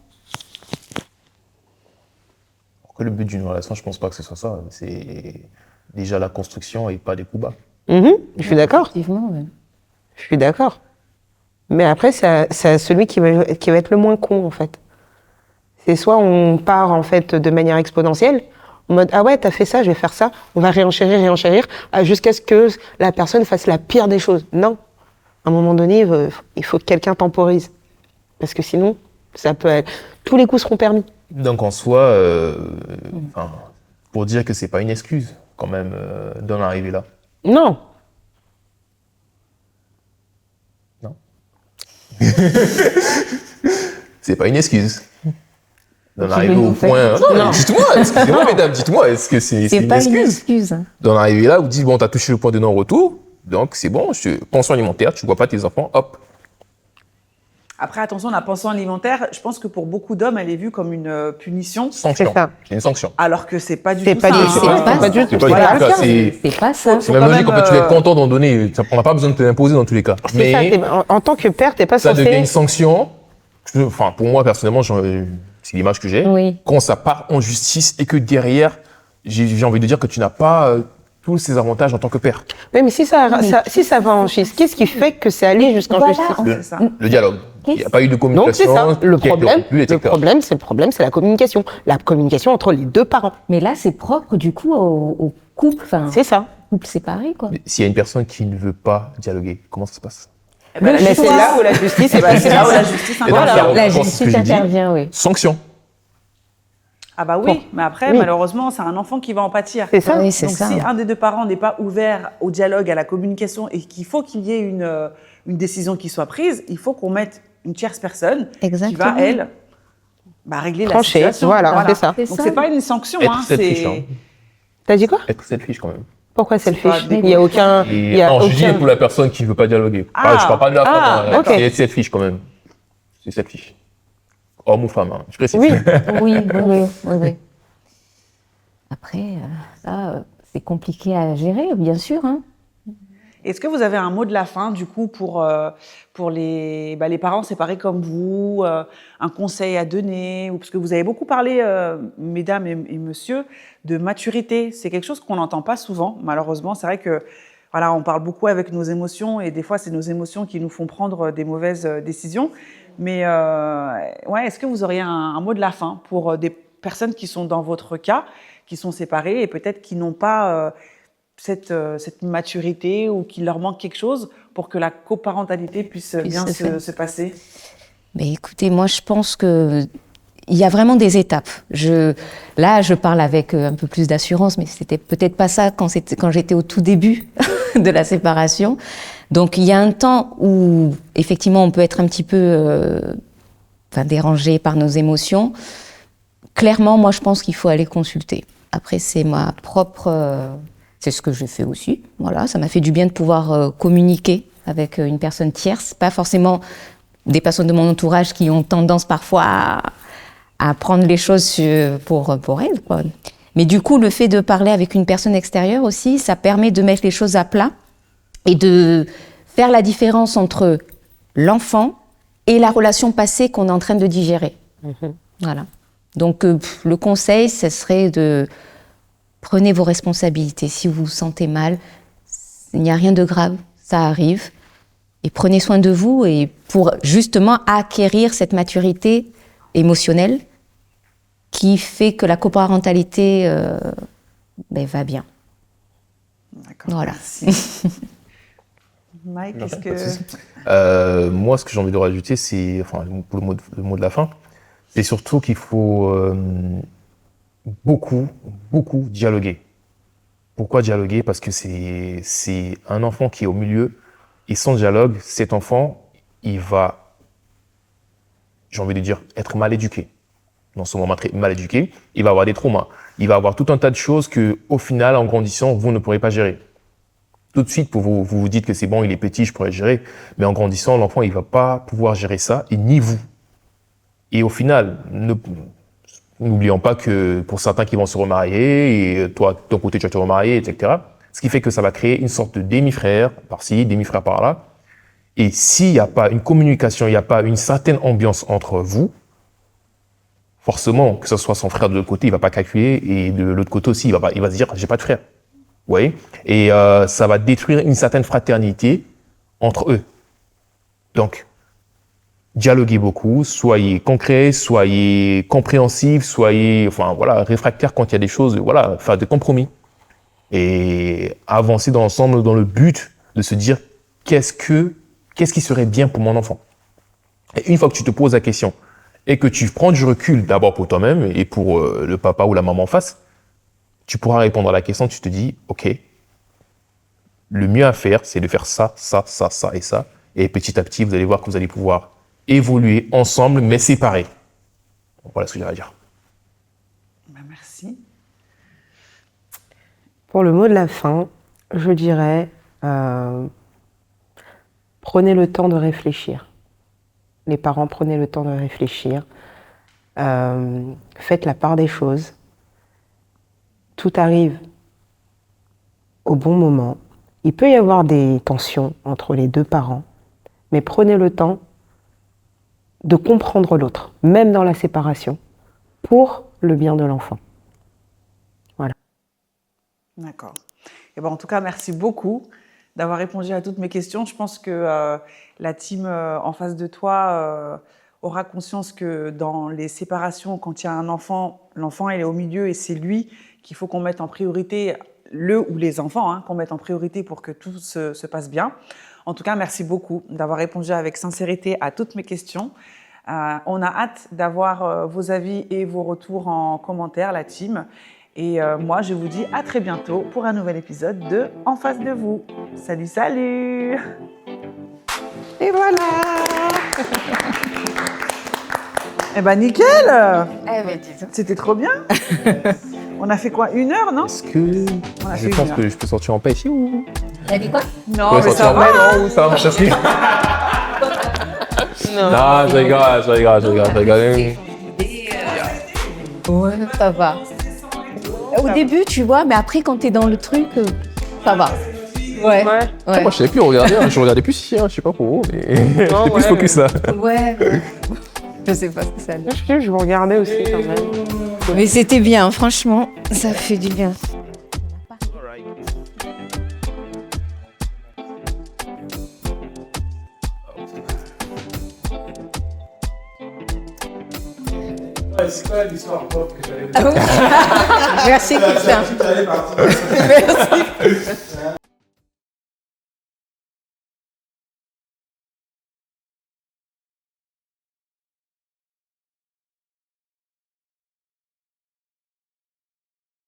Après, le but d'une relation, je pense pas que ce soit ça. C'est déjà la construction et pas des coups bas. Je suis d'accord. Effectivement, ouais. Je suis d'accord. Mais après, c'est celui qui va être le moins con, en fait. C'est soit on part, en fait, de manière exponentielle, en mode, ah ouais, t'as fait ça, je vais faire ça, on va réenchérir, jusqu'à ce que la personne fasse la pire des choses. Non. À un moment donné, il faut que quelqu'un temporise. Parce que sinon, ça peut être... Tous les coups seront permis. Donc en soi, enfin, pour dire que c'est pas une excuse, quand même, d'en arriver là. Non. Non. C'est pas une excuse. D'en arriver au point. Non, dites-moi, excusez-moi, mesdames, dites-moi, est-ce que c'est C'est une pas une excuse excuse. d'en arriver là, vous dites, bon, t'as touché le point de non-retour, donc c'est bon, pension alimentaire, tu vois pas tes enfants, hop. Après, attention, la pension alimentaire, je pense que pour beaucoup d'hommes, elle est vue comme une punition, Sanction. C'est ça. C'est une sanction. alors que c'est pas du C'est tout pas ça. du hein. tout. C'est pas du C'est tout. pas Voilà. du tout ça, c'est C'est pas ça. c'est même quand logique, même, en fait, tu vas être content d'en donner, on n'a pas besoin de te l'imposer dans tous les cas. C'est ça. Mais En tant que père, t'es pas ça devient une censé... sanction, enfin, pour moi, personnellement, c'est l'image que j'ai. Oui. Quand ça part en justice et que derrière, j'ai envie de dire que tu n'as pas tous ces avantages en tant que père. Oui, mais si ça va en justice, qu'est-ce qui fait que c'est allé jusqu'en Voilà. justice? C'est ça. Le dialogue. Il n'y a pas eu de Donc c'est communication. ça. qui a été rompue, etc. Le problème, c'est la communication. La communication entre les deux parents. Mais là, c'est propre du coup au couple, enfin, C'est ça. couple séparé, quoi. Mais s'il y a une personne qui ne veut pas dialoguer, comment ça se passe? Eh ben, Mais c'est là où la justice est c'est là où la passée. justice Et donc, intervient. ça La reprend ce que justice j'ai dit. intervient, oui. Sanction. Ah bah oui, mais après, Oui. malheureusement, c'est un enfant qui va en pâtir. C'est ça. Oui, c'est Donc ça. si un des deux parents n'est pas ouvert au dialogue, à la communication, et qu'il faut qu'il y ait une décision qui soit prise, il faut qu'on mette une tierce personne Exactement. qui va, elle, régler Trancher, la situation. voilà, c'est ça. Donc c'est pas une sanction, Être hein, selfish, hein. c'est... T'as dit quoi? Être selfish quand même. Pourquoi c'est le pas fiche? des- Il n'y a aucun... il y a non, je dis aucun- pour la personne qui ne veut pas dialoguer. Ah. Je parle pas de la femme, Ah, ok. c'est être selfish quand même. C'est selfish. Homme ou femme, hein. Je précise. Oui. Oui. Après, ça, c'est compliqué à gérer, bien sûr. Hein. Est-ce que vous avez un mot de la fin, du coup, pour les parents séparés comme vous, un conseil à donner, ou parce que vous avez beaucoup parlé, mesdames et messieurs, de maturité. C'est quelque chose qu'on n'entend pas souvent, malheureusement. C'est vrai que voilà, on parle beaucoup avec nos émotions, et des fois, c'est nos émotions qui nous font prendre des mauvaises décisions. Mais ouais, est-ce que vous auriez un mot de la fin pour des personnes qui sont dans votre cas, qui sont séparées et peut-être qui n'ont pas cette maturité ou qu'il leur manque quelque chose pour que la coparentalité puisse bien se passer? Mais écoutez, moi, je pense que il y a vraiment des étapes. Là, je parle avec un peu plus d'assurance, mais c'était peut-être pas ça quand j'étais au tout début de la séparation. Donc, il y a un temps où, effectivement, on peut être un petit peu dérangé par nos émotions. Clairement, moi, je pense qu'il faut aller consulter. Après, c'est ma propre... c'est ce que je fais aussi. Voilà, ça m'a fait du bien de pouvoir communiquer avec une personne tierce, pas forcément des personnes de mon entourage qui ont tendance parfois à prendre les choses pour elles, quoi. Mais du coup, le fait de parler avec une personne extérieure aussi, ça permet de mettre les choses à plat et de faire la différence entre l'enfant et la relation passée qu'on est en train de digérer. Voilà. Donc, le conseil, ce serait de prenez vos responsabilités. Si vous vous sentez mal, il n'y a rien de grave, ça arrive. Et prenez soin de vous et pour justement acquérir cette maturité émotionnelle qui fait que la coparentalité va bien. D'accord. Voilà. Merci. Mike, est-ce Pas de que... souci. Moi, ce que j'ai envie de rajouter, c'est, enfin, pour le mot de la fin, c'est surtout qu'il faut beaucoup dialoguer. Pourquoi dialoguer? Parce que c'est un enfant qui est au milieu et sans dialogue, cet enfant, il va, j'ai envie de dire, être mal éduqué. Non seulement mal éduqué, il va avoir des traumas. Il va avoir tout un tas de choses que, au final, en grandissant, vous ne pourrez pas gérer. Tout de suite, vous vous dites que c'est bon, il est petit, je pourrais gérer. Mais en grandissant, l'enfant, il va pas pouvoir gérer ça, et ni vous. Et au final, n'oublions pas que pour certains qui vont se remarier, et toi, de ton côté, tu vas te remarier, etc., Ce qui fait que ça va créer une sorte de demi-frère par-ci, demi-frère par-là. Et s'il n'y a pas une communication, il n'y a pas une certaine ambiance entre vous, forcément, que ce soit son frère de l'autre côté, il ne va pas calculer, et de l'autre côté aussi, il va se dire, j'ai pas de frère. Vous voyez? Et ça va détruire une certaine fraternité entre eux. Donc, dialoguez beaucoup, soyez concrets, soyez compréhensifs, soyez, réfractaires quand il y a des choses, faire des compromis. Et avancer ensemble dans le but de se dire, qu'est-ce qui serait bien pour mon enfant? Et une fois que tu te poses la question, et que tu prends du recul d'abord pour toi-même et pour le papa ou la maman en face, tu pourras répondre à la question, tu te dis, ok, le mieux à faire, c'est de faire ça, ça, ça, ça et ça. Et petit à petit, vous allez voir que vous allez pouvoir évoluer ensemble, mais séparés. Voilà ce que j'ai à dire. Merci. Pour le mot de la fin, je dirais, prenez le temps de réfléchir. Les parents, prenez le temps de réfléchir. Faites la part des choses. Tout arrive au bon moment. Il peut y avoir des tensions entre les deux parents, mais prenez le temps de comprendre l'autre, même dans la séparation, pour le bien de l'enfant. Voilà. D'accord. Et en tout cas, merci beaucoup d'avoir répondu à toutes mes questions. Je pense que la team en face de toi aura conscience que dans les séparations, quand il y a un enfant, l'enfant il est au milieu et c'est lui qu'il faut qu'on mette en priorité, le ou les enfants, qu'on mette en priorité pour que tout se passe bien. En tout cas, merci beaucoup d'avoir répondu avec sincérité à toutes mes questions. On a hâte d'avoir vos avis et vos retours en commentaire, la team. Et moi, je vous dis à très bientôt pour un nouvel épisode de En face de vous. Salut, salut! Et voilà! Eh ben nickel! C'était trop bien! On a fait quoi? 1 heure, non? Est-ce que je pense que je peux sortir en paix ici ou... T'as dit quoi? Non, mais ça va! Non, ça va marcher aussi. Non, je rigole. Ouais, ça va. Au début, tu vois, mais après, quand t'es dans le truc, ça va. Ouais. Moi, je savais plus regarder, je regardais plus ici, je sais pas pour vous, mais j'étais plus focus là. Ouais. Je sais pas ce que ça dit. Je vous regardais aussi quand même. Mais c'était bien, franchement, ça fait du bien. C'est quoi l'histoire pop que j'avais Merci, Christian. Merci.